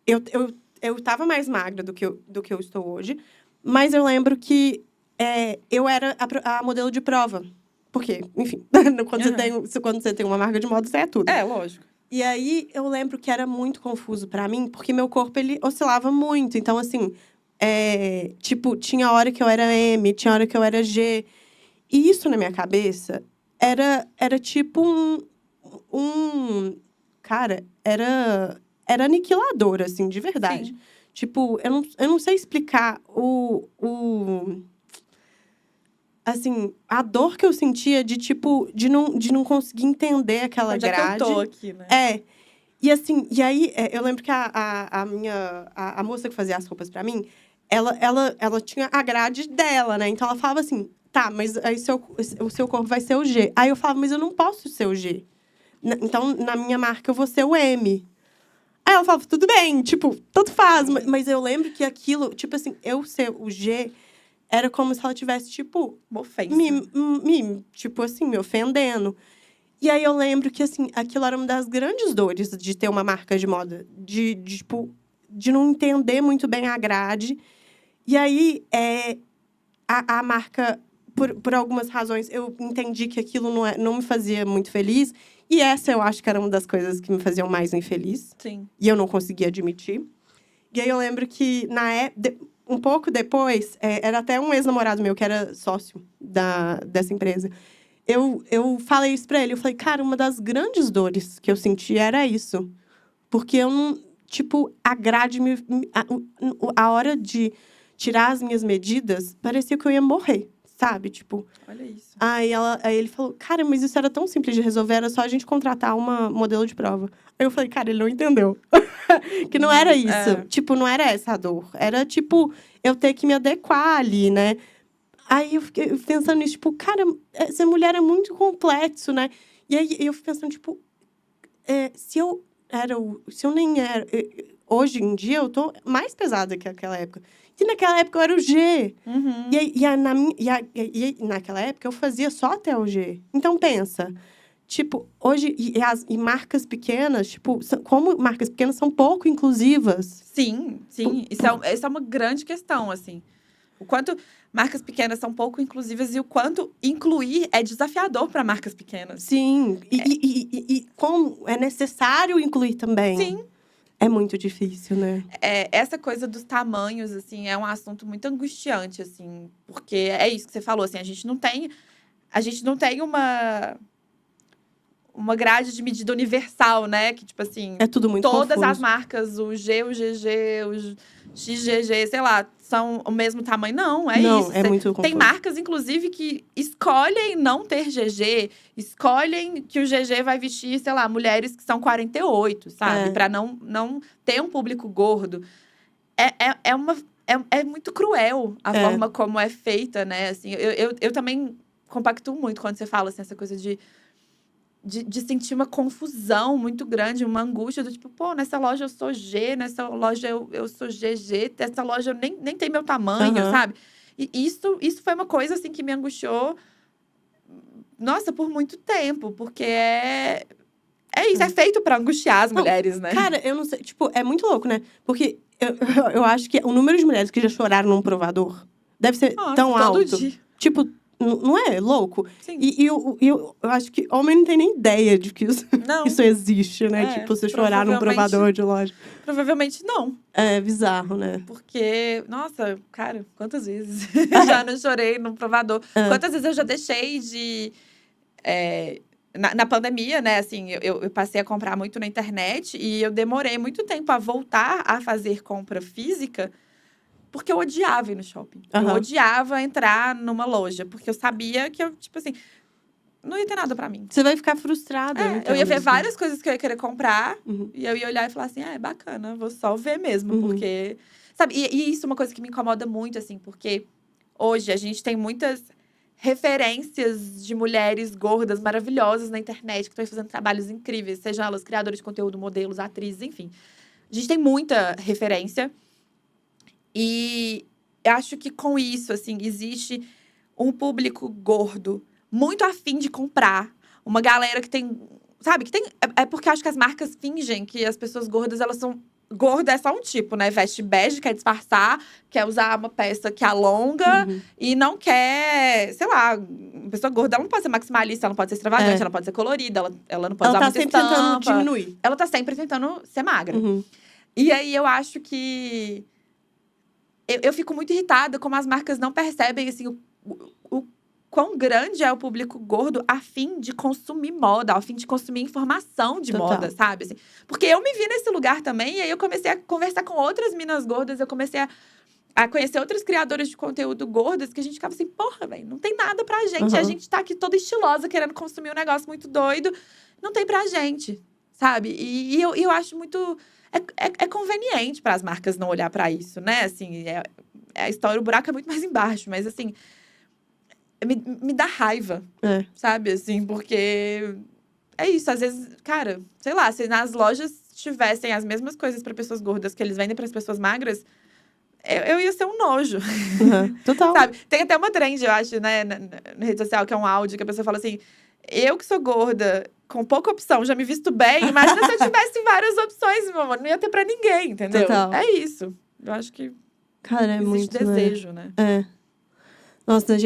eu estava mais magra do que eu estou hoje. Mas eu lembro que eu era a modelo de prova. Porque, enfim, quando você tem uma marca de moda, você é tudo. Lógico. E aí, eu lembro que era muito confuso pra mim, porque meu corpo, ele oscilava muito. Então, assim, tipo, tinha hora que eu era M, tinha hora que eu era G. E isso, na minha cabeça, era tipo Cara, era aniquilador, assim, de verdade. Sim. Tipo, eu não sei explicar assim, a dor que eu sentia de não conseguir entender aquela Onde grade. é que eu tô aqui, né? E assim, aí eu lembro que a moça que fazia as roupas pra mim, ela tinha a grade dela, né? Então ela falava assim, tá, mas aí o seu corpo vai ser o G. Aí eu falava, mas eu não posso ser o G. Então, na minha marca, eu vou ser o M. Aí ela falava, tudo bem, tipo, tanto faz. Mas eu lembro que aquilo, tipo assim, eu ser o G era como se ela tivesse, tipo, uma ofensa. Tipo assim, me ofendendo. E aí eu lembro que, assim, aquilo era uma das grandes dores de ter uma marca de moda. Tipo, de não entender muito bem a grade. E aí, a marca, por algumas razões, eu entendi que aquilo não me fazia muito feliz. E essa, eu acho que era uma das coisas que me faziam mais infeliz. Sim. E eu não conseguia admitir. E aí, eu lembro que, um pouco depois, era até um ex-namorado meu, que era sócio dessa empresa. Eu falei isso pra ele. Eu falei, cara, uma das grandes dores que eu senti era isso. Porque eu não... Tipo, a grade... A hora de tirar as minhas medidas, parecia que eu ia morrer, sabe? Tipo... Olha isso. Aí ele falou, cara, mas isso era tão simples de resolver, era só a gente contratar uma modelo de prova. Aí eu falei, cara, ele não entendeu. Que não era isso. Tipo, não era essa a dor. Era, tipo, eu ter que me adequar ali, né? Aí eu fiquei pensando nisso, tipo, cara, ser mulher é muito complexo, né? E aí eu fiquei pensando, tipo, se eu nem era... Hoje em dia, eu tô mais pesada que naquela época. E naquela época eu era o G. Uhum. E naquela época eu fazia só até o G. Então pensa, tipo, hoje e marcas pequenas, tipo, como marcas pequenas são pouco inclusivas. Sim. Isso é uma grande questão, assim. O quanto marcas pequenas são pouco inclusivas e o quanto incluir é desafiador para marcas pequenas. Sim. E como é necessário incluir também. Sim. É muito difícil, né? Essa coisa dos tamanhos, assim, é um assunto muito angustiante, assim. Porque é isso que você falou, assim, a gente não tem uma grade de medida universal, né? Que, tipo assim, É tudo muito todas confuso. as marcas, o G, o GG, o XGG, sei lá, são o mesmo tamanho. Não, isso. É muito confuso. Tem marcas, inclusive, que escolhem não ter GG, escolhem que o GG vai vestir, sei lá, mulheres que são 48, sabe? Pra não ter um público gordo. É muito cruel a forma como é feita, né? Assim, eu também compactuo muito quando você fala, assim, essa coisa de sentir uma confusão muito grande, uma angústia do tipo, pô, nessa loja eu sou G, nessa loja eu sou GG, nessa loja eu nem tem meu tamanho, sabe? E isso foi uma coisa, assim, que me angustiou, nossa, por muito tempo, porque é isso, é feito pra angustiar as mulheres, né? Cara, eu não sei, tipo, é muito louco, né? Porque eu acho que o número de mulheres que já choraram num provador deve ser tão todo alto. dia. Tipo, não é louco? Sim. E eu acho que homem não tem nem ideia de que isso existe, né? Tipo, você chorar num provador de loja. Provavelmente não. É bizarro, né? Porque, nossa, cara, quantas vezes já não chorei num provador? Quantas vezes eu já deixei de... Na pandemia, né, assim, eu passei a comprar muito na internet e eu demorei muito tempo a voltar a fazer compra física porque eu odiava ir no shopping. Eu odiava entrar numa loja, porque eu sabia que eu, tipo assim, não ia ter nada pra mim. Você vai ficar frustrada. Eu ia ver várias coisas que eu ia querer comprar e eu ia olhar e falar assim, é bacana, vou só ver mesmo, porque... Sabe, e isso é uma coisa que me incomoda muito, assim, porque hoje a gente tem muitas referências de mulheres gordas, maravilhosas na internet, que estão fazendo trabalhos incríveis, sejam elas criadoras de conteúdo, modelos, atrizes, enfim. A gente tem muita referência. E eu acho que com isso, assim, existe um público gordo muito afim de comprar. Uma galera que tem, sabe, que tem... É porque eu acho que as marcas fingem que as pessoas gordas, elas são... Gorda é só um tipo, né? Veste bege, quer disfarçar, quer usar uma peça que alonga e não quer, sei lá, uma pessoa gorda, ela não pode ser maximalista, ela não pode ser extravagante, ela não pode ser colorida, ela não pode usar muita estampa. Ela tá sempre tentando diminuir. Ela tá sempre tentando ser magra. E aí, eu acho que... Eu fico muito irritada como as marcas não percebem, assim, o quão grande é o público gordo a fim de consumir moda, a fim de consumir informação de moda, sabe? Assim, porque eu me vi nesse lugar também, e aí eu comecei a conversar com outras minas gordas, eu comecei a conhecer outras criadoras de conteúdo gordas, que a gente ficava assim, porra, velho, não tem nada pra gente. A gente tá aqui toda estilosa, querendo consumir um negócio muito doido. Não tem pra gente, sabe? E eu acho muito... É conveniente para as marcas não olhar para isso, né? Assim, a história, o buraco é muito mais embaixo, mas assim, me dá raiva, sabe? Assim, porque é isso, às vezes, cara, sei lá, se nas lojas tivessem as mesmas coisas para pessoas gordas que eles vendem para as pessoas magras, eu ia ser um nojo. Total. Sabe? Tem até uma trend, eu acho, né, na rede social, que é um áudio que a pessoa fala assim: eu que sou gorda, com pouca opção, já me visto bem. Imagina se eu tivesse várias opções, meu amor. Não ia ter pra ninguém, entendeu? Total. É isso. Eu acho que cara, é existe muito, desejo, né? Nossa,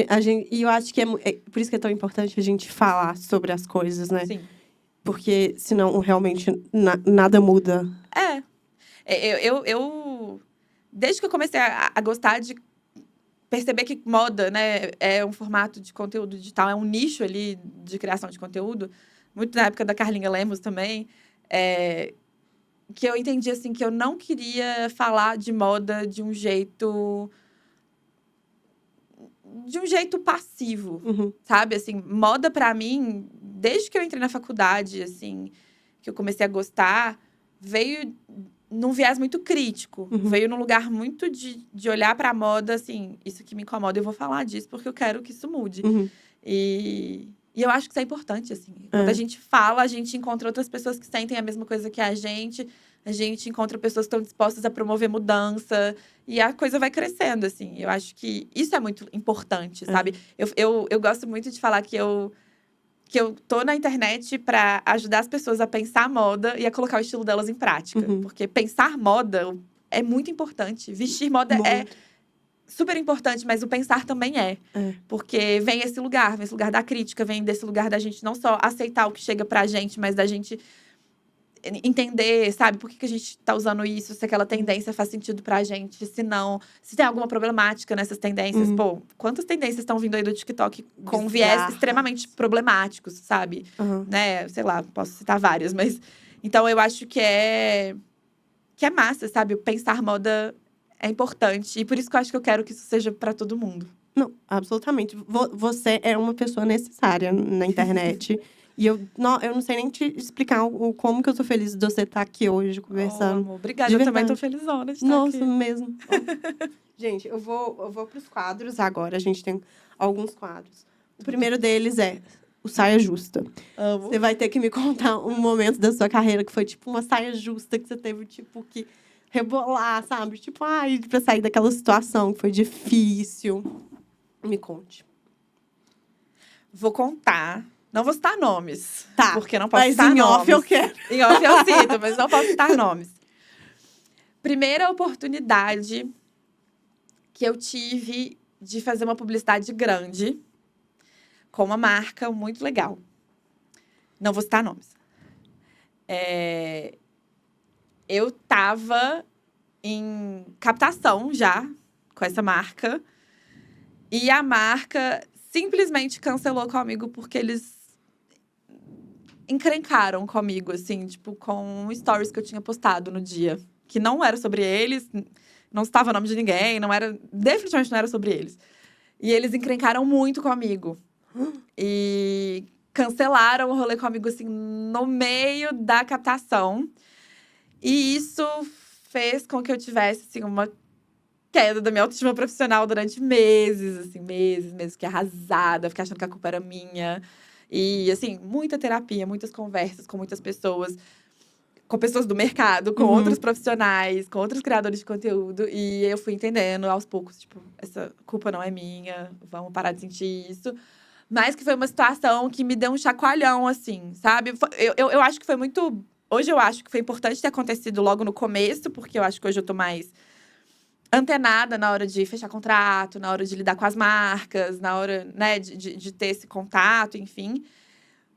e eu acho que por isso que é tão importante a gente falar sobre as coisas, né? Sim. Porque senão realmente nada muda. Eu desde que eu comecei a gostar de perceber que moda, né, é um formato de conteúdo digital, é um nicho ali de criação de conteúdo, muito na época da Carlinha Lemos também, que eu entendi, assim, que eu não queria falar de moda de um jeito passivo, sabe? Assim, moda pra mim, desde que eu entrei na faculdade, assim, que eu comecei a gostar, veio num viés muito crítico. Veio num lugar muito de olhar pra moda, assim, isso que me incomoda, eu vou falar disso porque eu quero que isso mude. E eu acho que isso é importante, assim. Quando a gente fala, a gente encontra outras pessoas que sentem a mesma coisa que a gente encontra pessoas que estão dispostas a promover mudança, e a coisa vai crescendo, assim. Eu acho que isso é muito importante, sabe? Eu gosto muito de falar que eu tô na internet para ajudar as pessoas a pensar moda e a colocar o estilo delas em prática. Porque pensar moda é muito importante. Vestir moda é super importante, mas o pensar também é. Porque vem esse lugar da crítica, vem desse lugar da gente não só aceitar o que chega pra gente, mas da gente entender, sabe? Por que a gente tá usando isso, se aquela tendência faz sentido pra gente, se não, se tem alguma problemática nessas tendências. Pô, quantas tendências estão vindo aí do TikTok com viés extremamente problemáticos, sabe? Né? Sei lá, posso citar várias, mas... Então, eu acho que é massa, sabe? Pensar moda é importante. E por isso que eu acho que eu quero que isso seja pra todo mundo. Não, absolutamente. Você é uma pessoa necessária na internet. E eu não sei nem te explicar como que eu tô feliz de você estar aqui hoje conversando. Amor, obrigada, eu também tô felizona de estar aqui. Nossa, mesmo. Gente, eu vou pros quadros agora. A gente tem alguns quadros. O primeiro deles é o Saia Justa. Amo. Você vai ter que me contar um momento da sua carreira que foi, tipo, uma saia justa que você teve, tipo, que rebolar, sabe? Tipo, pra sair daquela situação que foi difícil. Me conte. Vou contar. Não vou citar nomes. Tá. Porque não posso citar nomes. Mas em off eu quero. Em off eu cito, mas não posso citar nomes. Primeira oportunidade que eu tive de fazer uma publicidade grande com uma marca muito legal. Não vou citar nomes. Eu tava em captação já com essa marca. E a marca simplesmente cancelou comigo porque eles encrencaram comigo, assim, tipo, com stories que eu tinha postado no dia. Que não era sobre eles, não estava o nome de ninguém, definitivamente não era sobre eles. E eles encrencaram muito comigo. E cancelaram o rolê comigo, assim, no meio da captação. E isso fez com que eu tivesse, assim, uma queda da minha autoestima profissional durante meses, assim, meses, fiquei arrasada, fiquei achando que a culpa era minha. E, assim, muita terapia, muitas conversas com muitas pessoas, com pessoas do mercado, com outros profissionais, com outros criadores de conteúdo. E eu fui entendendo aos poucos, tipo, essa culpa não é minha, vamos parar de sentir isso. Mas que foi uma situação que me deu um chacoalhão, assim, sabe? Eu acho que foi muito... Hoje eu acho que foi importante ter acontecido logo no começo, porque eu acho que hoje eu tô mais antenada na hora de fechar contrato, na hora de lidar com as marcas, na hora, né, de ter esse contato, enfim.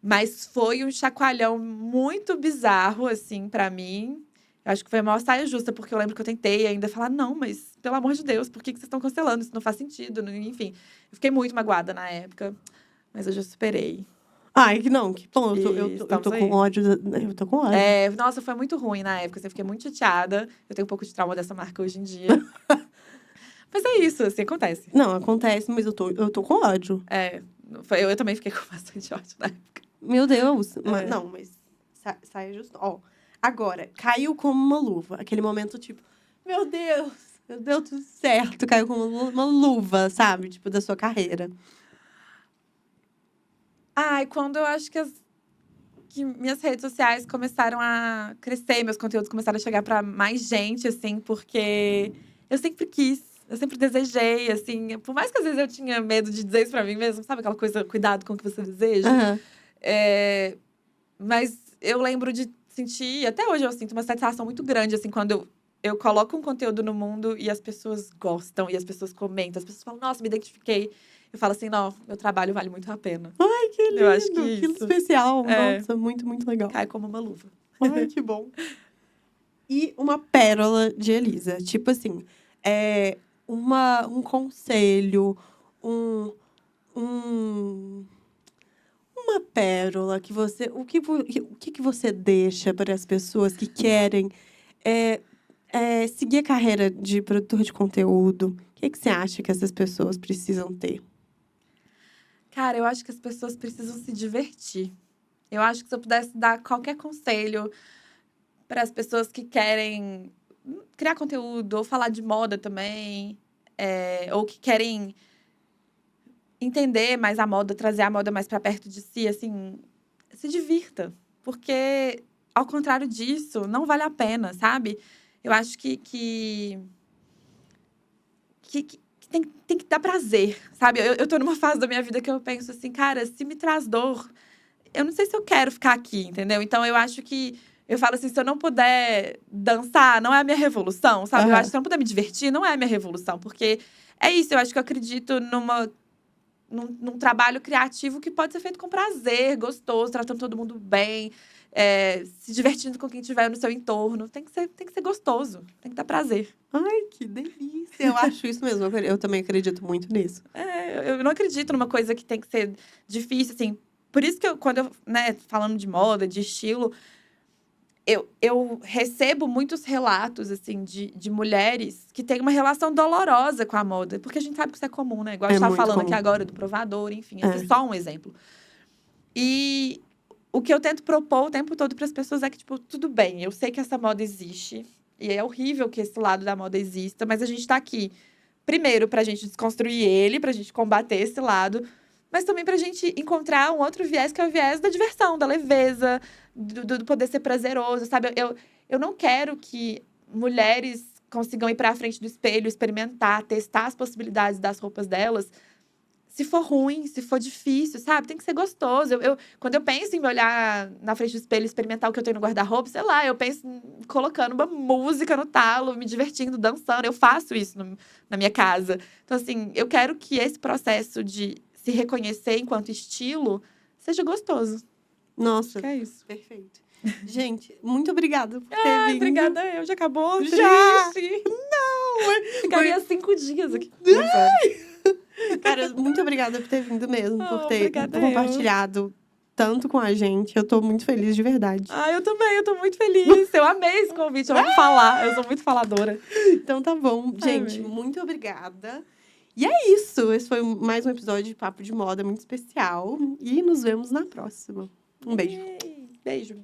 Mas foi um chacoalhão muito bizarro, assim, pra mim. Eu acho que foi a maior saia justa, porque eu lembro que eu tentei ainda falar, não, mas, pelo amor de Deus, por que vocês estão cancelando? Isso não faz sentido, enfim. Eu fiquei muito magoada na época, mas eu já superei. Ai, que não, que bom, eu tô com ódio, eu tô com ódio. Nossa, foi muito ruim na época, assim, eu fiquei muito chateada. Eu tenho um pouco de trauma dessa marca hoje em dia. Mas é isso, assim, acontece. Não, acontece, mas eu tô com ódio. Eu também fiquei com bastante ódio na época. Meu Deus, mas saia justo. Ó, agora, caiu como uma luva. Aquele momento, tipo, meu Deus, deu tudo certo. Caiu como uma luva, sabe? Tipo, da sua carreira. Ai, quando eu acho que minhas redes sociais começaram a crescer, meus conteúdos começaram a chegar pra mais gente, assim, porque eu sempre quis, eu sempre desejei, assim. Por mais que às vezes eu tinha medo de dizer isso pra mim mesmo, sabe? Aquela coisa, cuidado com o que você deseja. Mas eu lembro de sentir, até hoje eu sinto uma satisfação muito grande, assim, quando eu coloco um conteúdo no mundo e as pessoas gostam, e as pessoas comentam, as pessoas falam, nossa, me identifiquei. Eu falo assim, não, meu trabalho vale muito a pena. Ai, que lindo! Eu acho que isso. Especial. Nossa, muito, muito legal. Cai como uma luva. Ai, que bom. E uma pérola de Elisa. Tipo assim, um conselho, uma pérola que você… O que você deixa para as pessoas que querem seguir a carreira de produtor de conteúdo? O que você acha que essas pessoas precisam ter? Cara, eu acho que as pessoas precisam se divertir. Eu acho que se eu pudesse dar qualquer conselho para as pessoas que querem criar conteúdo ou falar de moda também, ou que querem entender mais a moda, trazer a moda mais para perto de si, assim, se divirta. Porque, ao contrário disso, não vale a pena, sabe? Eu acho que tem que dar prazer, sabe? Eu tô numa fase da minha vida que eu penso assim, cara, se me traz dor, eu não sei se eu quero ficar aqui, entendeu? Então, eu acho que… Eu falo assim, se eu não puder dançar, não é a minha revolução, sabe? Eu acho que se eu não puder me divertir, não é a minha revolução. Porque é isso, eu acho que eu acredito num trabalho criativo que pode ser feito com prazer, gostoso, tratando todo mundo bem, se divertindo com quem estiver no seu entorno. Tem que ser gostoso, tem que dar prazer. Ai, que delícia! Eu acho isso mesmo, eu também acredito muito nisso. Eu não acredito numa coisa que tem que ser difícil, assim. Por isso que quando eu, falando de moda, de estilo, eu recebo muitos relatos, assim, de mulheres que têm uma relação dolorosa com a moda. Porque a gente sabe que isso é comum, né? Igual a gente estava falando aqui agora do provador, enfim. Esse é só um exemplo. E o que eu tento propor o tempo todo para as pessoas é que, tipo, tudo bem, eu sei que essa moda existe. E é horrível que esse lado da moda exista. Mas a gente tá aqui, primeiro, pra gente desconstruir ele, pra gente combater esse lado. Mas também pra gente encontrar um outro viés, que é o viés da diversão, da leveza, do poder ser prazeroso, sabe? Eu não quero que mulheres consigam ir pra frente do espelho, experimentar, testar as possibilidades das roupas delas. Se for ruim, se for difícil, sabe? Tem que ser gostoso. Quando eu penso em me olhar na frente do espelho e experimentar o que eu tenho no guarda-roupa, sei lá, eu penso colocando uma música no talo, me divertindo, dançando. Eu faço isso na minha casa. Então, assim, eu quero que esse processo de se reconhecer enquanto estilo seja gostoso. Nossa, que é isso. Perfeito. Gente, muito obrigada por ter vindo. Obrigada eu. Já acabou? Já! Triste. Não! Ficaria 5 dias aqui. Cara, muito obrigada por ter vindo mesmo, por ter obrigada compartilhado tanto com a gente. Eu tô muito feliz, de verdade. Eu também, eu tô muito feliz. Eu amei esse convite, eu amo falar. Eu sou muito faladora. Então tá bom. Gente, muito obrigada. E é isso. Esse foi mais um episódio de Papo de Moda muito especial. E nos vemos na próxima. Um beijo. Beijo.